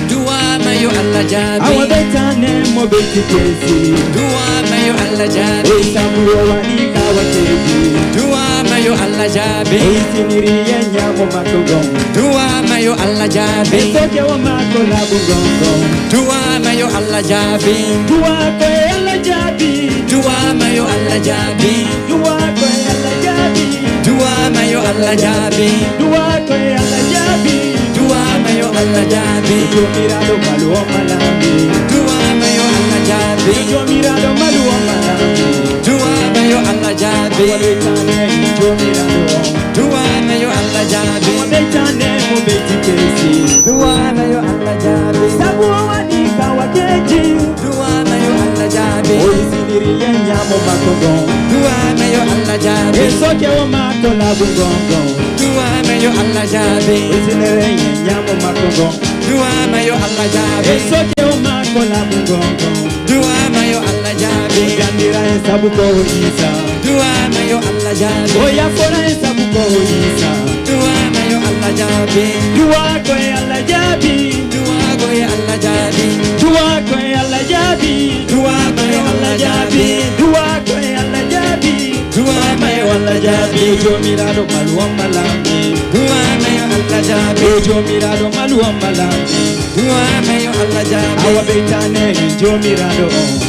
dua mayo Allah jabi, awabetane mobeti kesi. dua mayo Allah jabi, Esamuo wani kawateji. dua mayo Allah jabi, Eisiniri yenya mo makogon. dua mayo Allah jabi, Esoke wa makola bugongon. dua mayo Allah jabi, Dua koy Allah jabi. dua mayo Allah jabi, Dua koy Allah jabi. dua mayo Allah jabi, Dua koy Allah jabi. dua mayo Allah jabi, Jomirado malu malami. dua mayo Allah jabi, Jomirado malu malami. dua mayo Allah jabi, Awabetane jomirado. dua mayo Allah jabi, Awabetane mobeti kesi. dua mayo Allah jabi, Sabuo wani kawateji. dua mayo Allah jabi, Oisiniri yenya mo makogon. dua mayo Allah jabi, Esoke wa makola bugongon. dua mayo Allah jabi, Oisiniri yenya mo makogon. dua mayo Allah jabi, Esoke wa makola bugongon. dua mayo Allah jabi, Gandira esabu ko isa. dua mayo Allah jabi, Oya fora esabu ko isa. dua mayo Allah jabi, Dua ko Allah jabi. dua goye Allah jabi, Dua ko Allah jabi. dua mayo Allah jabi, Dua ko Allah jabi. dua mayo Allah jabi, Jomirado malu malami. dua mayo Allah Allah jabi. Jomirado maluwa malami. Dua mayo Allah jabi. Awa betane jomirado.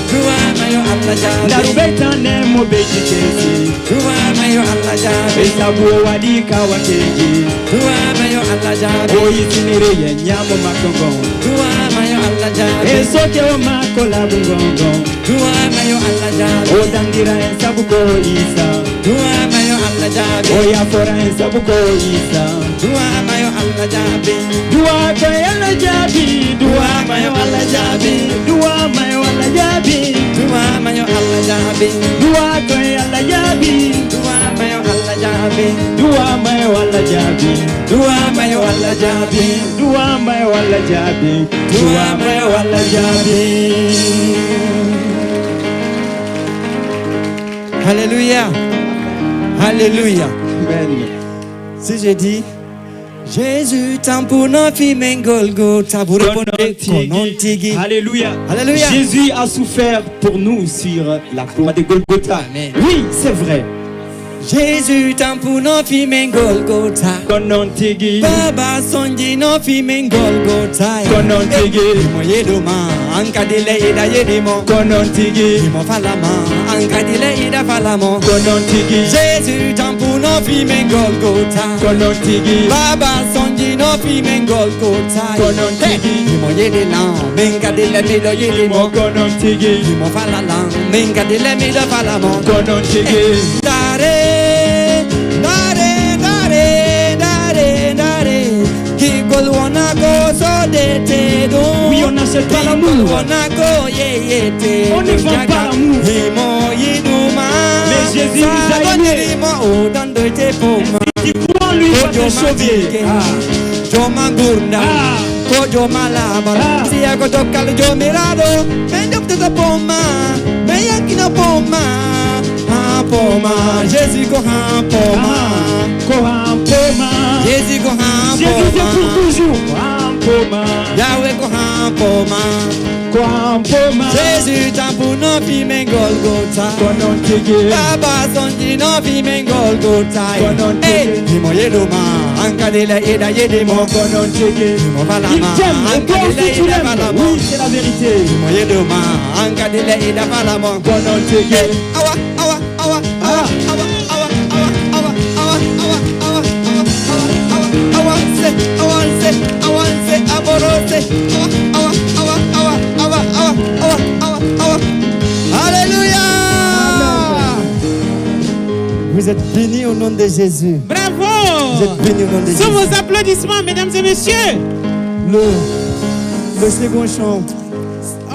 Dua mayo Allah jabi. Naru betane mo beji kesi. Dua mayo Allah jabi. Besabu wadika wakeji. Dua mayo Allah jabi. Oyi sinire yenyamu makongo. Dua mayo Allah jabi. Esoke o makola bungongo. Dua mayo Allah jabi. Odandira ensabu ko isa. Dua mayo Allah jabi. Oya fora ensabu ko isa. Dua mayo Allah jabi. Dua mayo Allah jabi. Dua mayo Allah jabi. Dua mayo Allah jabi. Dua mayo Allah jabi. Dua mayo Allah jabi. Dua mayo Allah jabi. Dua mayo Allah jabi. Dua mayo Allah jabi. Dua mayo Allah jabi. Dua mayo Allah jabi. Alléluia. Alléluia. Amen. Si je dis Jésus tampuna fi mengolgo taburepone konontigi. Alléluia. Alléluia. Jésus a souffert pour nous sur la croix de Golgotha. Amen. Oui, c'est vrai. Jésus tampuna fi mengolgota. Konontigi. Baba sonji no fi mengolgota. Konontigi. Mo yedoma ankadile ida yedimo. Konontigi. Mo falama ankadile ida falamo. Konontigi. Jésus tampuna fi mengolgota. Konontigi. Baba sonji no fi mengolgota. Konontigi. Mo yedela menkadile mido yedimo. Konontigi. Mo falala menkadile mido falamo. Konontigi. Dare People wanna go so they te do. Oui, on n'achète pas l'amour. People wanna go yeah te. On ne vend pas l'amour. Himo yiduma. Mais Jésus nous a aimés. Oh dans de te poma. Tu crois en lui, va te sauver. Joma gurda. Joma laba. Ah. Si ako tokal jomirado. Mendop te poma. Meyakina poma. Poma. Jésus go ha poma. Poma. Jésus go ha Jésus c'est poma. pour toujours. Poma. Yahweh go ha poma. Poma. Jésus tampu no fi mengolgota. Konontigi. Baba sonji no fi mengolgota. Konontigi. Himo yedoma ankadele ida yedimo. Konontigi. Himo Il falama t'aime. Et toi aussi ankadele tu ida l'aimes. falamo. Oui, c'est la vérité. Himo yedoma ankadele ida falamo. Konontigi. Awa awa awa awa awa awa awa awa awa awa awa awanse awanse awanse aborose awa awa awa awa awa awa awa awa awa. Alléluia. Vous êtes bénis au nom de Jésus. Vous Bravo. êtes bénis au nom de Sous Jésus. vos applaudissements, mesdames et messieurs. Le second chant.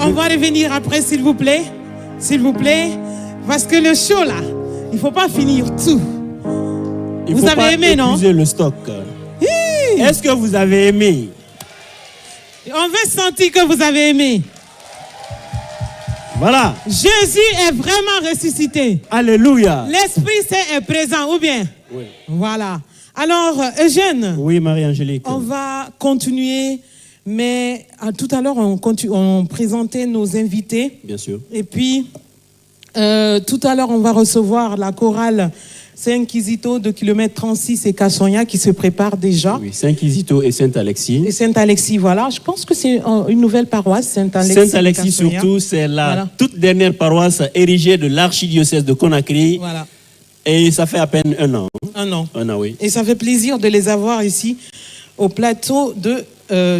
On va revenir après, s'il vous plaît. S'il vous plaît. Parce que le show, là, il ne faut pas finir tout. Il Vous faut avez pas aimé, non? épuiser le stock. Hi. Est-ce que vous avez aimé? On veut sentir que vous avez aimé. Voilà. Jésus est vraiment ressuscité. Alléluia. L'Esprit Saint est présent, ou bien? Oui. Voilà. Alors, Eugène, Oui, Marie-Angélique. on va continuer, mais tout à l'heure, on présentait nos invités. Bien sûr. Et puis, tout à l'heure, on va recevoir la chorale Saint-Inquisito de kilomètre 36 et Kassonia qui se prépare déjà. Oui, Saint-Quisito et Saint-Alexis. Et Saint-Alexis, voilà. Je pense que c'est une nouvelle paroisse, Saint-Alexis. Saint-Alexis Kassonia. surtout, c'est la Voilà. toute dernière paroisse érigée de l'archidiocèse de Conakry. Voilà. Et ça fait à peine un an. Un an. Un an, oui. Et ça fait plaisir de les avoir ici au plateau de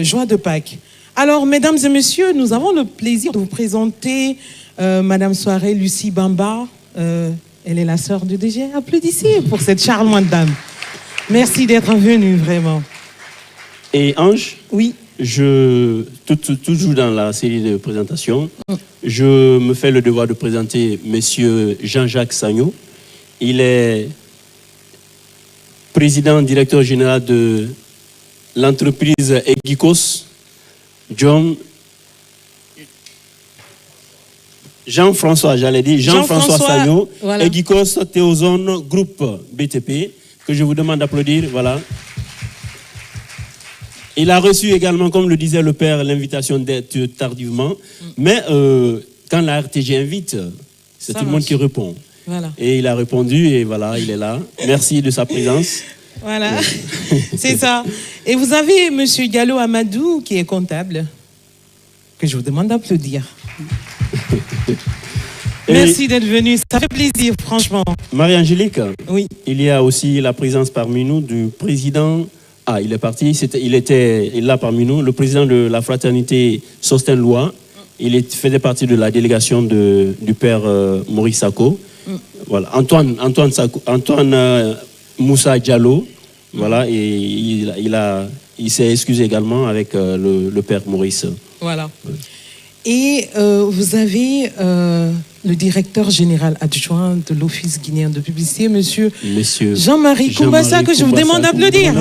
Joie de Pâques. Alors, mesdames et messieurs, nous avons le plaisir de vous présenter Madame Soirée Lucie Bamba. Elle est la sœur de DG. Applaudissez pour cette charmante dame. Merci d'être venue, vraiment. Et Ange, Oui. toujours dans la série de présentations, je me fais le devoir de présenter Monsieur Jean-Jacques Sagno. Il est président, directeur général de l'entreprise Egikos. Jean-François, j'allais dire, Jean-François Sagno, voilà. Egikos Théozone Groupe BTP, que je vous demande d'applaudir. Voilà. Il a reçu également, comme le disait le père, l'invitation d'être tardivement. Mais quand la RTG invite, c'est Ça tout le monde marche. qui répond. Voilà. Et il a répondu et voilà, il est là. Merci de sa présence. Voilà, c'est ça. Et vous avez M. Diallo Amadou, qui est comptable, que je vous demande d'applaudir. Merci d'être venu, ça fait plaisir, franchement. Marie-Angélique, oui. Il y a aussi la présence parmi nous du président. Ah, il est parti, il est là parmi nous, le président de la fraternité Sosten-Lois. Il faisait partie de la délégation du père Maurice Sako. Voilà, Antoine Moussa Diallo. Voilà, et il s'est excusé également avec le père Maurice. Voilà. Et vous avez le directeur général adjoint de l'Office guinéen de publicité, monsieur Jean-Marie Koumbassa, que je vous demande d'applaudir.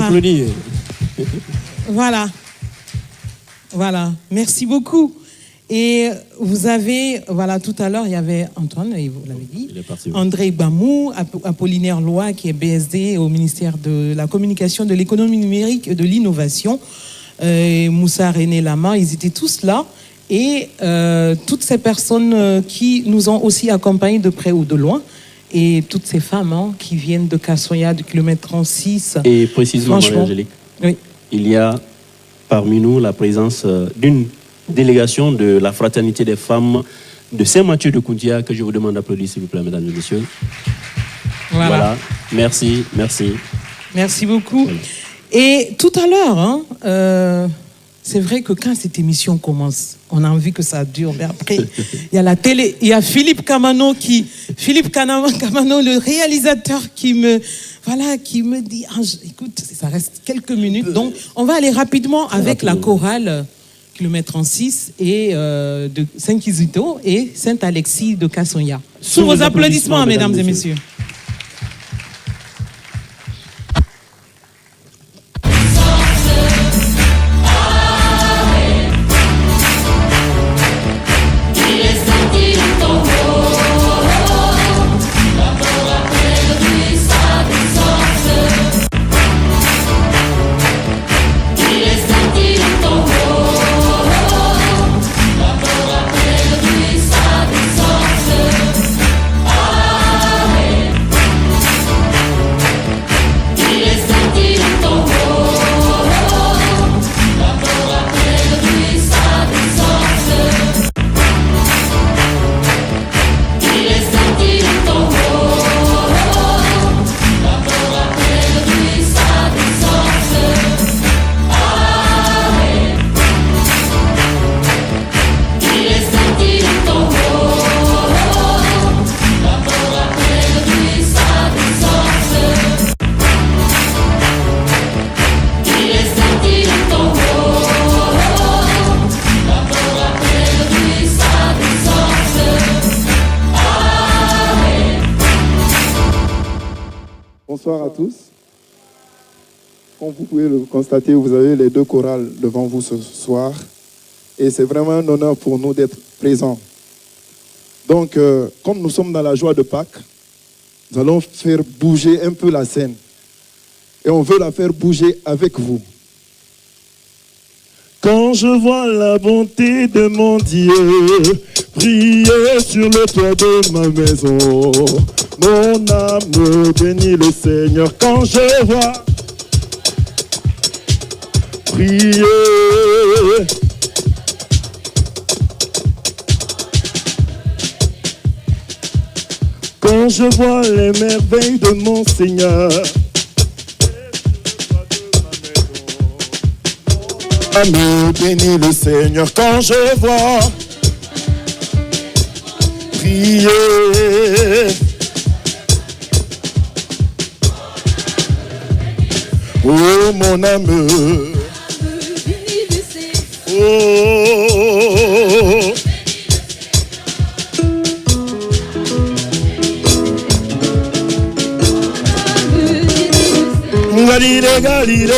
Voilà. Voilà, merci beaucoup. Et vous avez, voilà, tout à l'heure, il y avait Antoine, vous l'avez dit, André Bamou, Apollinaire Lois, qui est BSD au ministère de la Communication, de l'Économie numérique et de l'Innovation, Moussa René Lama, ils étaient tous là. Et toutes ces personnes qui nous ont aussi accompagnés de près ou de loin, et toutes ces femmes qui viennent de Kassoya, du kilomètre 36. Et précisément, Marie-Angélique, oui. Il y a parmi nous la présence d'une délégation de la fraternité des femmes de Saint-Mathieu de Koundia, que je vous demande d'applaudir, s'il vous plaît, mesdames et messieurs. Voilà. Merci. Merci beaucoup. Oui. Et tout à l'heure, c'est vrai que quand cette émission commence, on a envie que ça dure, mais après, il y a la télé, il y a Philippe Kamano, le réalisateur, qui me dit, écoute, ça reste quelques minutes, donc on va aller rapidement avec la chorale kilomètre 36 et de Saint-Kizito et Saint-Alexis de Kassoya. Sous vos applaudissements, mesdames et messieurs. Bonsoir à tous. Comme vous pouvez le constater, vous avez les deux chorales devant vous ce soir. Et c'est vraiment un honneur pour nous d'être présents. Donc, comme nous sommes dans la joie de Pâques, nous allons faire bouger un peu la scène. Et on veut la faire bouger avec vous. Quand je vois la bonté de mon Dieu briller sur le toit de ma maison, mon âme bénit le Seigneur. Quand je vois prier, quand je vois les merveilles de mon Seigneur, âme bénit le Seigneur. Quand je vois prier, oh mon âme, oh, Galilée, Galilée,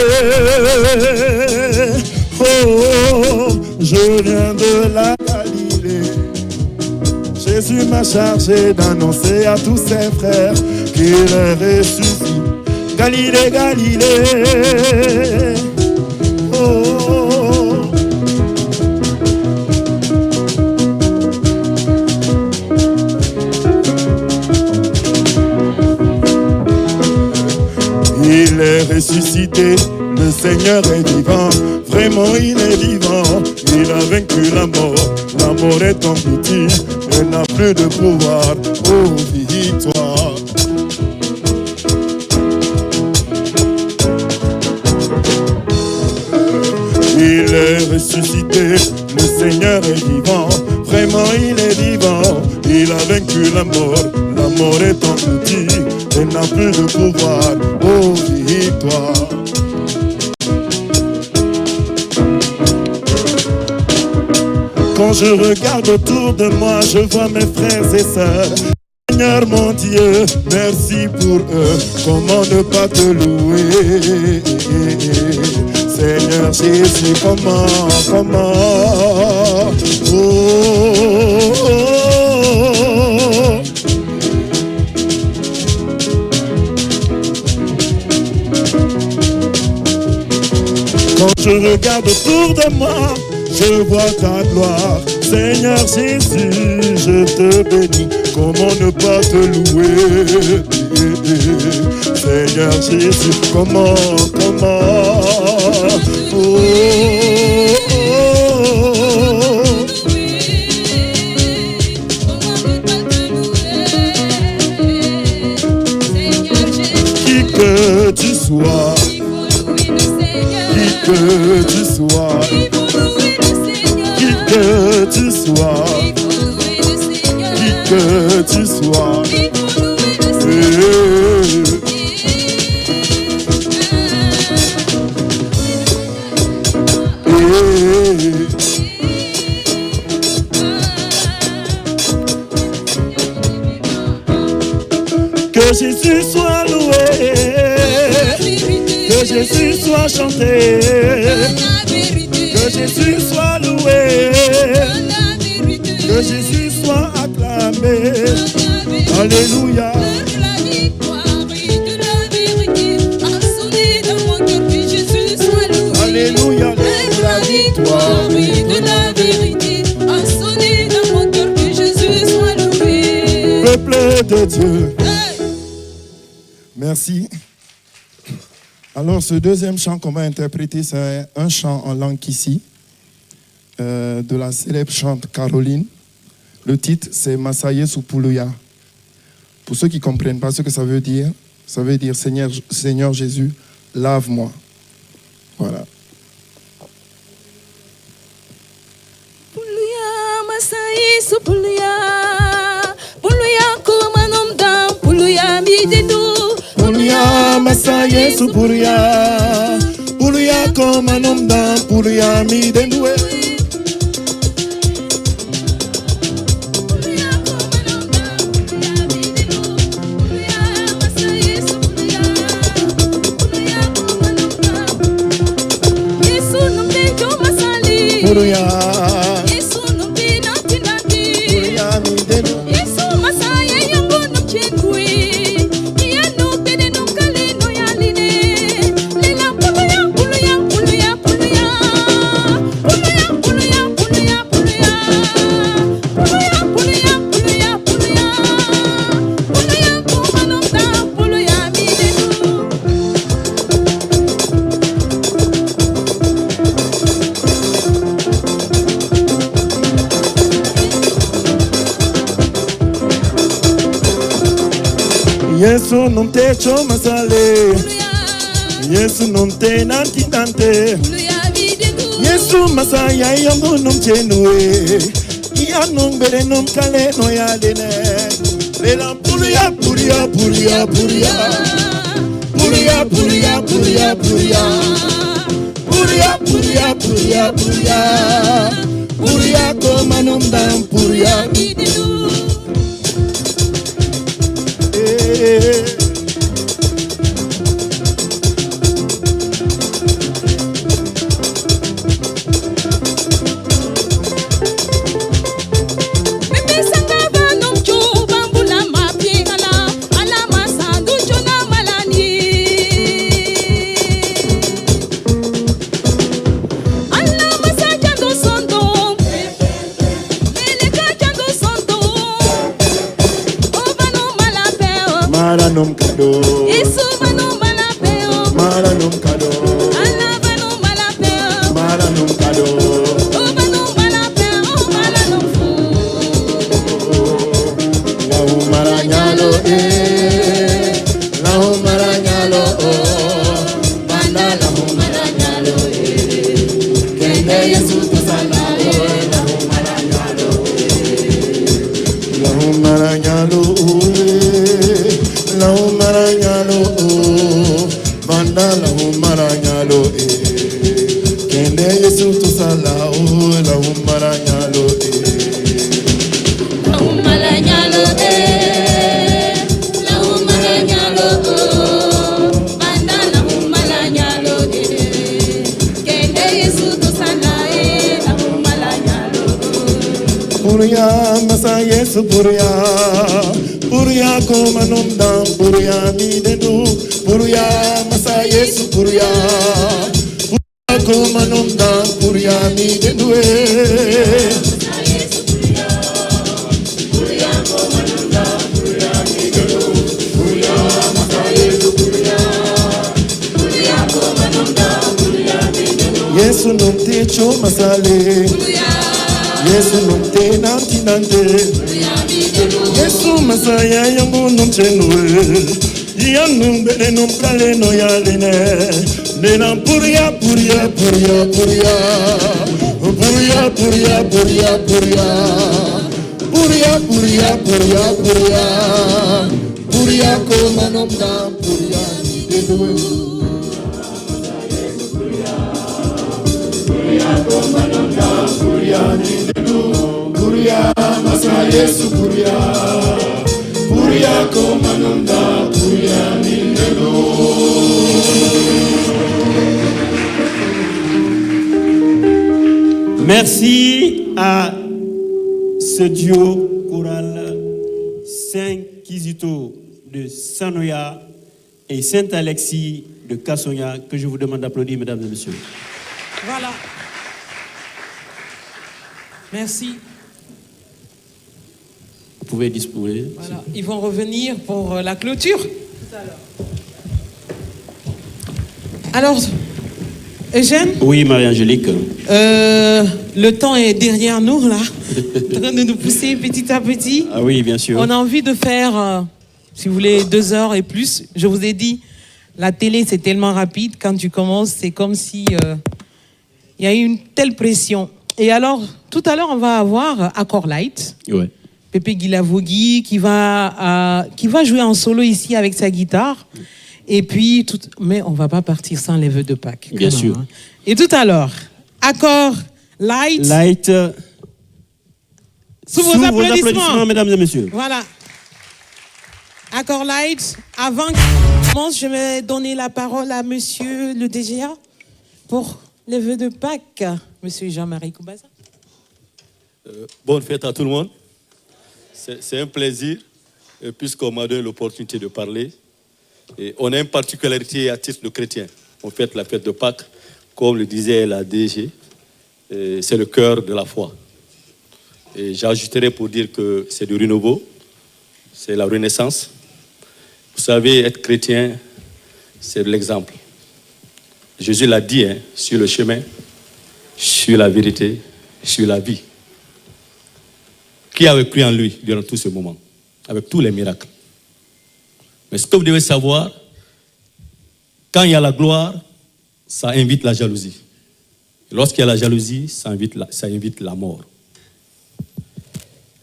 oh, je viens de la Galilée. Jésus m'a chargé d'annoncer à tous ses frères qu'il est ressuscité. Galilée, Galilée, oh, il est ressuscité, le Seigneur est vivant, vraiment il est vivant, il a vaincu la mort est engloutie, elle n'a plus de pouvoir, oh victoire. Il est ressuscité, le Seigneur est vivant, vraiment il est vivant, il a vaincu la mort est engloutie, elle n'a plus de pouvoir, oh victoire. Quand je regarde autour de moi, je vois mes frères et sœurs. Seigneur mon Dieu, merci pour eux, comment ne pas te louer. Seigneur Jésus, comment, oh, oh, oh. Quand je regarde autour de moi, je vois ta gloire. Seigneur Jésus, je te bénis, comment ne pas te louer. Seigneur Jésus, comment, oh, oh, oh. Qui que tu sois, qui que tu sois, qui que tu sois, qui que tu sois, que Jésus soit loué, que Jésus soit chanté, que Jésus soit loué, que Jésus soit acclamé. Alléluia. Alléluia, la victoire de la vérité a sonné dans mon cœur, que Jésus soit loué. Peuple de Dieu. Merci. Alors, ce deuxième chant qu'on va interpréter, c'est un chant en langue kissi de la célèbre chante Caroline. Le titre, c'est Masaye Supuluya. Pour ceux qui ne comprennent pas ce que ça veut dire Seigneur Jésus, lave-moi. Voilà. Masaye Supuluya, Puluya Kumanomda, Puluya Mididu. Puluya Masaye Supuluya, Puluya Kumanomda, Puluya Mididu. Puluya. Yesu non te choma sale, Yesu non te nantitante, Yesu masaya yango non chenue, iya non bere non kale no ya dene, lela puria puria puria puria, puria puria puria puria, puria puria puria puria, puria como non dan puria. Nom Maranum kado. Maranum kado. Lahu maranyalo lahu maranyalo banda lahu maranyalo kende Yesu tusala lahu maranyalo lahu maranyalo banda lahu maranyalo kende Yesu tusala lahu maranyalo Puria masa Yesu puria puria koma nomdam puria midendu puria masa Yesu puria puria koma nomdam puria midendu puria koma nomdam puria midendu puria masa Yesu puria puria koma nomdam puria midendu Yesu nomtecho masale Yesu nomte nantinante Yesu masaya yangu nomchenwe Yanu bene nomkale no yaline Nena puria puria puria puria Puria puria puria puria Puria puria puria puria Puria koma nomda puria dewe Puria koma nomda puria Puria masa Yesu puria Puria koma nomda puria nindelo Merci à ce duo choral Saint Kizito de Sanoya et Saint Alexis de Kassonia que je vous demande d'applaudir, mesdames et messieurs. Voilà. Merci. Vous pouvez disposer. Voilà. Ils vont revenir pour la clôture. Alors, Eugène? Oui, Marie-Angélique. Le temps est derrière nous, là, en train de nous pousser petit à petit. Ah oui, bien sûr. On a envie de faire, si vous voulez, 2 heures et plus. Je vous ai dit, la télé, c'est tellement rapide. Quand tu commences, c'est comme si il y a eu une telle pression. Et alors, tout à l'heure, on va avoir Accord Light. Ouais. Pépé Guilavogui qui va jouer en solo ici avec sa guitare. Et puis, mais on ne va pas partir sans les vœux de Pâques. Bien sûr. Hein. Et tout à l'heure, Accord Light. Light. Sous vos applaudissements, mesdames et messieurs. Voilà. Accord Light. Avant que commence, je vais donner la parole à monsieur le DGA pour les vœux de Pâques. Monsieur Jean-Marie Koubassa. Bonne fête à tout le monde. C'est un plaisir, puisqu'on m'a donné l'opportunité de parler. Et on a une particularité à titre de chrétien. On fête la fête de Pâques, comme le disait la DG. C'est le cœur de la foi. Et j'ajouterai pour dire que c'est du renouveau, c'est la renaissance. Vous savez, être chrétien, c'est de l'exemple. Jésus l'a dit, hein, sur le chemin, sur la vérité, sur la vie. Qui avait cru en lui durant tout ce moment, avec tous les miracles. Mais ce que vous devez savoir, quand il y a la gloire, ça invite la jalousie. Lorsqu'il y a la jalousie, ça invite la mort.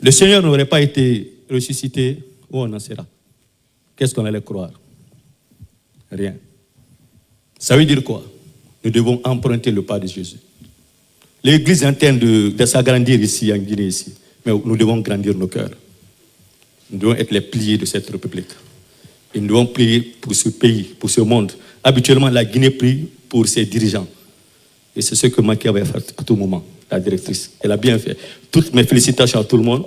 Le Seigneur n'aurait pas été ressuscité, où on en sera? Qu'est-ce qu'on allait croire? Rien. Ça veut dire quoi? Nous devons emprunter le pas de Jésus. L'Église est en train de s'agrandir ici, en Guinée, ici. Mais nous devons grandir nos cœurs. Nous devons être les piliers de cette République. Et nous devons prier pour ce pays, pour ce monde. Habituellement, la Guinée prie pour ses dirigeants. Et c'est ce que Macky avait fait à tout moment, la directrice. Elle a bien fait. Toutes mes félicitations à tout le monde.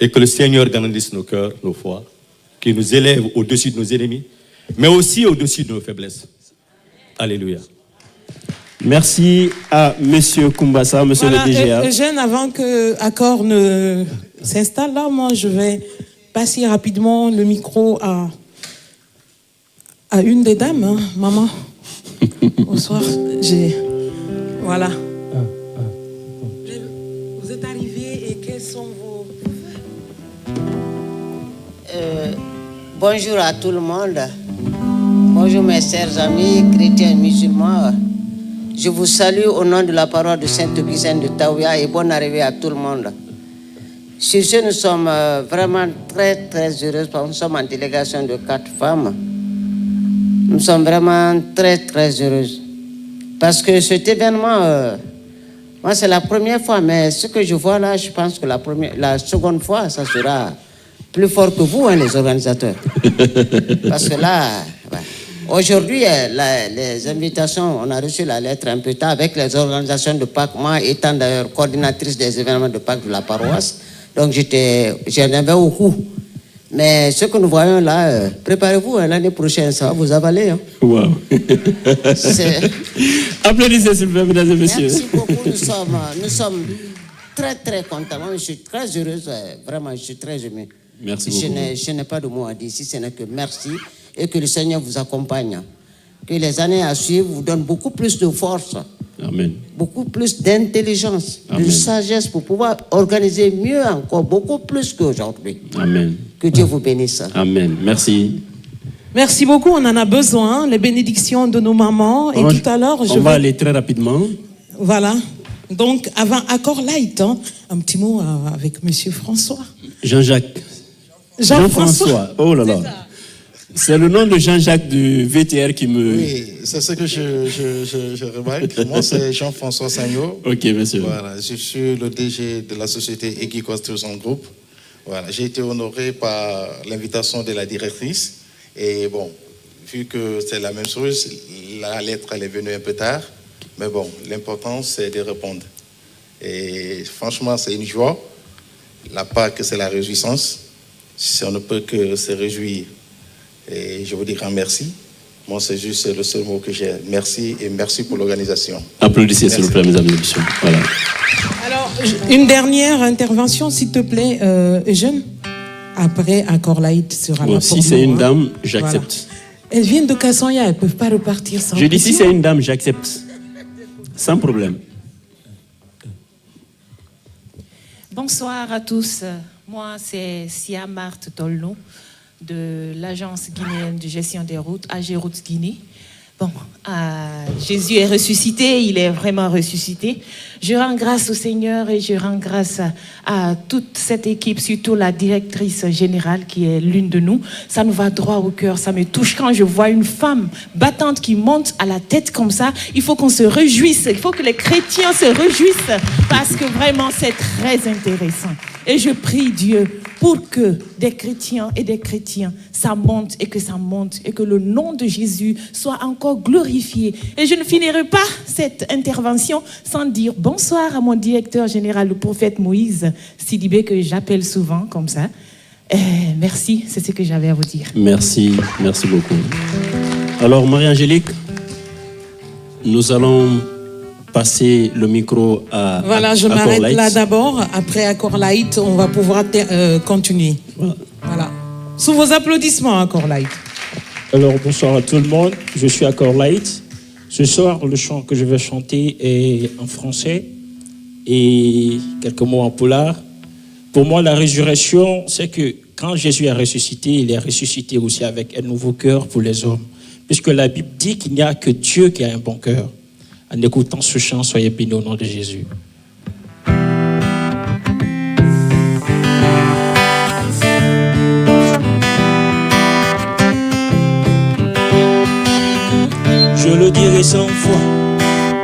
Et que le Seigneur grandisse nos cœurs, nos foi, qu'il nous élève au-dessus de nos ennemis, mais aussi au-dessus de nos faiblesses. Alléluia. Merci à Monsieur Koumbassa, Monsieur le DGA. Eugène, avant que Accord ne s'installe là, moi je vais passer rapidement le micro à une des dames, hein, maman. Bonsoir. Voilà. Vous êtes arrivés et quels sont vos... Bonjour à tout le monde. Bonjour mes chers amis chrétiens et musulmans. Je vous salue au nom de la parole de Sainte-Augustine de Taouia et bonne arrivée à tout le monde. Sur ce, nous sommes vraiment très très heureux parce que nous sommes en délégation de 4 femmes. Nous sommes vraiment très très heureuses. Parce que cet événement, moi c'est la première fois, mais ce que je vois là, je pense que la seconde fois, ça sera plus fort que vous, hein, les organisateurs. Parce que là, ouais. Aujourd'hui, les invitations, on a reçu la lettre un peu tard avec les organisations de Pâques. Moi, étant d'ailleurs coordinatrice des événements de Pâques de la paroisse, donc j'en avais au cou. Mais ce que nous voyons là, préparez-vous, l'année prochaine, ça va vous avaler. Hein. Wow. Applaudissez s'il vous plaît, mesdames et messieurs. Merci beaucoup, nous sommes très très contents. Moi, je suis très heureuse, vraiment, je suis très émue. Merci beaucoup. Je n'ai pas de mots à dire ici, ce n'est que merci et que le Seigneur vous accompagne. Que les années à suivre vous donnent beaucoup plus de force. Amen. Beaucoup plus d'intelligence, Amen. de sagesse pour pouvoir organiser mieux encore, beaucoup plus qu'aujourd'hui. Amen. Que Dieu vous bénisse. Amen. Merci. Merci beaucoup, on en a besoin, les bénédictions de nos mamans. Et tout à l'heure, on va aller très rapidement. Voilà. Donc, avant Accord Light, hein, un petit mot avec Monsieur François. Jean-Jacques. Jean-François. Oh là là. C'est le nom de Jean-Jacques du VTR qui me... Oui, c'est ce que je remarque. Moi, c'est Jean-François Sagno. Ok, monsieur. Voilà, je suis le DG de la société Egui Construction Group. Voilà, j'ai été honoré par l'invitation de la directrice. Et bon, vu que c'est la même chose, la lettre, elle est venue un peu tard. Mais bon, l'important, c'est de répondre. Et franchement, c'est une joie. La Pâque, c'est la réjouissance. Si on ne peut que se réjouir. Et je vous dis grand merci. Moi, c'est juste le seul mot que j'ai. Merci et merci pour l'organisation. Applaudissez s'il vous plaît, mesdames et messieurs. Voilà. Alors, une dernière intervention, s'il te plaît, Eugène. Après, Accord Light sera là pour Si nous, c'est une dame, j'accepte. Voilà. Elles viennent de Kassoya, elles ne peuvent pas repartir sans... Je dis si c'est une dame, j'accepte. Sans problème. Bonsoir à tous. Moi, c'est Sia Marthe Tolno de l'agence guinéenne de gestion des routes, AG Routes Guinée. Bon, Jésus est ressuscité, il est vraiment ressuscité. Je rends grâce au Seigneur et je rends grâce à toute cette équipe, surtout la directrice générale qui est l'une de nous. Ça nous va droit au cœur, ça me touche quand je vois une femme battante qui monte à la tête comme ça. Il faut qu'on se réjouisse, il faut que les chrétiens se réjouissent parce que vraiment c'est très intéressant. Et je prie Dieu pour que des chrétiens et des chrétiens, ça monte et que le nom de Jésus soit encore glorifié. Et je ne finirai pas cette intervention sans dire bonsoir à mon directeur général, le prophète Moïse Sidibé, que j'appelle souvent comme ça. Merci, c'est ce que j'avais à vous dire. Merci, merci beaucoup. Alors, Marie-Angélique, nous allons passer le micro à Voilà, je m'arrête là d'abord. Après Accord Light, on va pouvoir continuer. Voilà. Sous vos applaudissements, Accord Light. Alors, bonsoir à tout le monde. Je suis Accord Light. Ce soir, le chant que je vais chanter est en français et quelques mots en polar. Pour moi, la résurrection, c'est que quand Jésus est ressuscité, il est ressuscité aussi avec un nouveau cœur pour les hommes. Puisque la Bible dit qu'il n'y a que Dieu qui a un bon cœur. En écoutant ce chant, soyez bénis au nom de Jésus. Je le dirai 100 fois,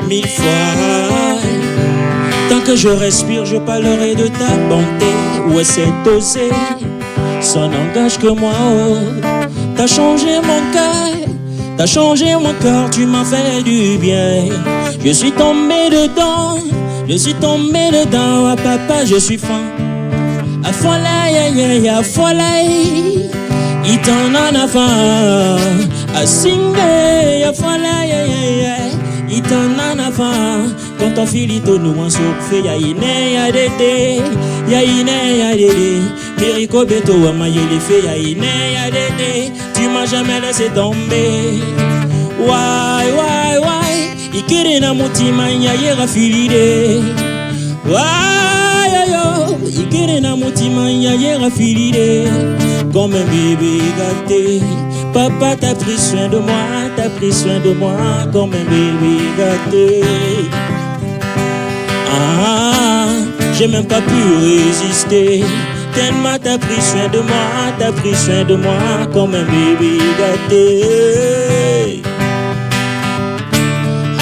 1000 fois. Tant que je respire, je parlerai de ta bonté. Où est cet osé? Ça n'engage que moi. Oh. T'as changé mon cœur. T'as changé mon cœur, tu m'as fait du bien. Je suis tombé dedans, ah papa, je suis fan. A folay, a folay, il t'en en a fan. A singé, a folay, il t'en en a fan. Quand on filito nous en souffle, ya iné, ya dédé, ya iné, ya dédé. Mérico beto, a maillé les fées, ya iné, ya dédé. Tu m'as jamais laissé tomber. Why, why, why? ikere na mutima nyayera filide. Wayo, ikere na mutima nyayera filide. Comme un bébé gâté, papa t'as pris soin de moi, t'as pris soin de moi, comme un bébé gâté. Ah, j'ai même pas pu résister, tellement t'as pris soin de moi, t'as pris soin de moi, comme un bébé gâté.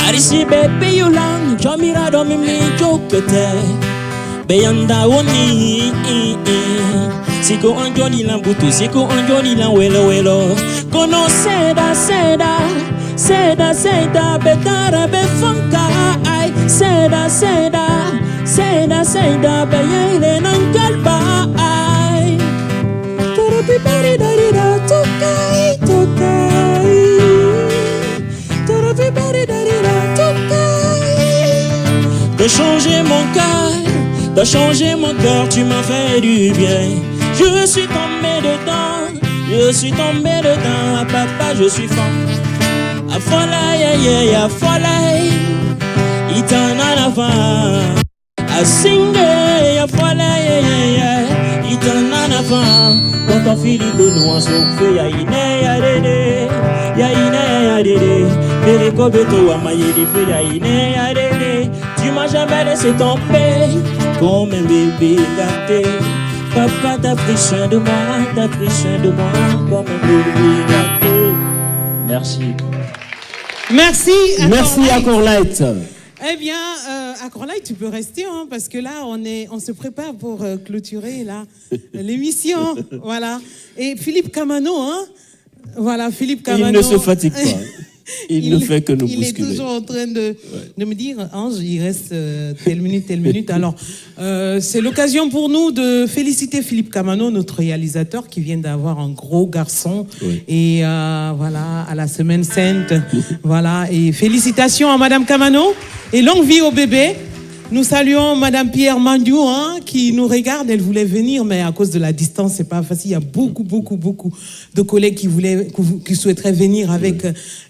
Arisi bébé yolang, jamira domimi jokete, beyanda woni. Siko anjoni lambutu, siko anjoni la welo. Kono seda, betara befonka. Ay, seda, beyele nangalba. Ay, toropi bari darida, tokai. Toropi bari darida, tokai. De changer mon cœur, de changer mon cœur, tu m'as fait du bien. Je suis tombé dedans, papa, je suis fan. Afolaye, itana avant. Asingé, afolaye, itana avant. Quand on finit de nous en souffle, ya ine, Bereko beto wa mayeli fe ya ine. Tu m'as jamais laissé tomber comme un bébé gâté. Papa, t'as pris soin de moi, comme un bébé gâté. Merci. Merci, Acorlight. Eh bien, Acorlight, tu peux rester, hein, parce que là, on se prépare pour clôturer l'émission. Voilà. Et Philippe Camano, hein. Voilà, Philippe Camano. Il ne se fatigue pas. Il ne fait que nous bousculer. Il est toujours en train de me dire, Ange, il reste telle minute. Alors, c'est l'occasion pour nous de féliciter Philippe Camano, notre réalisateur, qui vient d'avoir un gros garçon. Oui. Et voilà, à la Semaine Sainte. Voilà, et félicitations à Madame Camano et longue vie au bébé. Nous saluons Madame Pierre Mandiou, hein, qui nous regarde. Elle voulait venir, mais à cause de la distance, c'est pas facile. Il y a beaucoup de collègues qui souhaiteraient venir avec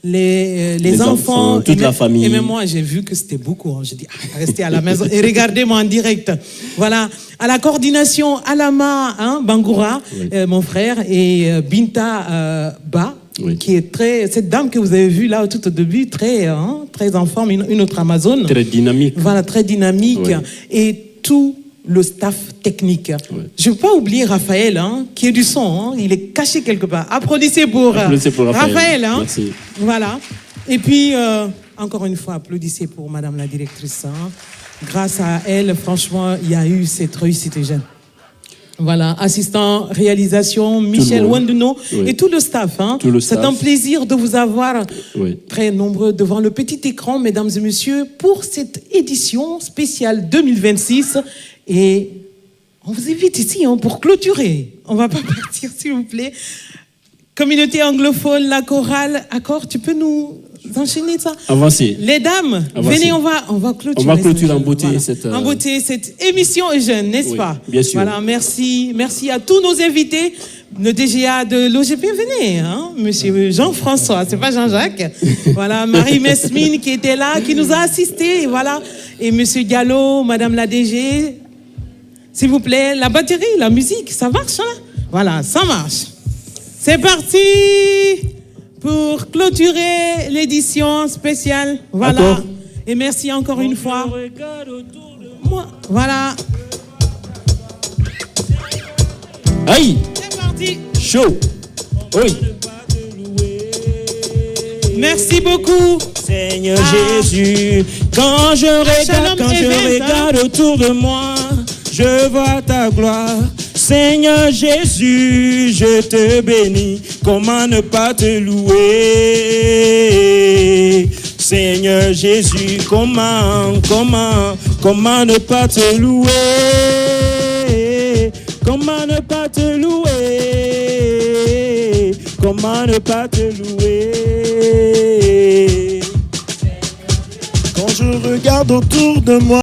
les enfants, toute la famille. Et même moi, j'ai vu que c'était beaucoup. Hein. J'ai dit, restez à la maison et regardez-moi en direct. Voilà. À la coordination, Alama Bangoura, oui. Mon frère, et Binta Ba. Oui. Qui est cette dame que vous avez vue là tout au début, très en forme, une autre Amazone. Très dynamique. Voilà, très dynamique. Oui. Et tout le staff technique. Oui. Je ne veux pas oublier Raphaël, qui est du son. Il est caché quelque part. Applaudissez pour Raphaël. Merci. Voilà. Et puis, encore une fois, applaudissez pour Madame la directrice. Grâce à elle, franchement, il y a eu cette réussite jeune. Voilà, assistant réalisation, Michel Wanduno, oui. Et tout le staff. C'est un plaisir de vous avoir très nombreux devant le petit écran, mesdames et messieurs, pour cette édition spéciale 2026. Et on vous invite ici pour clôturer. On ne va pas partir, s'il vous plaît. Communauté anglophone, la chorale, accord, tu peux nous enchaîner ça? Avancez. Les dames, venez, on va clôturer. On va clôturer en beauté en beauté cette émission est jeune, n'est-ce pas? Bien sûr. Voilà, merci à tous nos invités. Le DGA de l'OGP, venez, Monsieur Jean-François, c'est pas Jean-Jacques. Voilà, Marie Mesmine qui était là, qui nous a assistés, voilà. Et Monsieur Diallo, Madame la DG, s'il vous plaît, la batterie, la musique, ça marche, Voilà, ça marche. C'est parti pour clôturer l'édition spéciale. Voilà. D'accord. Et merci encore une fois. Voilà. Aïe. C'est parti. Chaud. Oui. Merci beaucoup. Seigneur Jésus, quand je regarde autour de moi, je vois ta gloire. Seigneur Jésus, je te bénis, comment ne pas te louer? Seigneur Jésus, comment ne pas te louer? Comment ne pas te louer? Comment ne pas te louer? Quand je regarde autour de moi,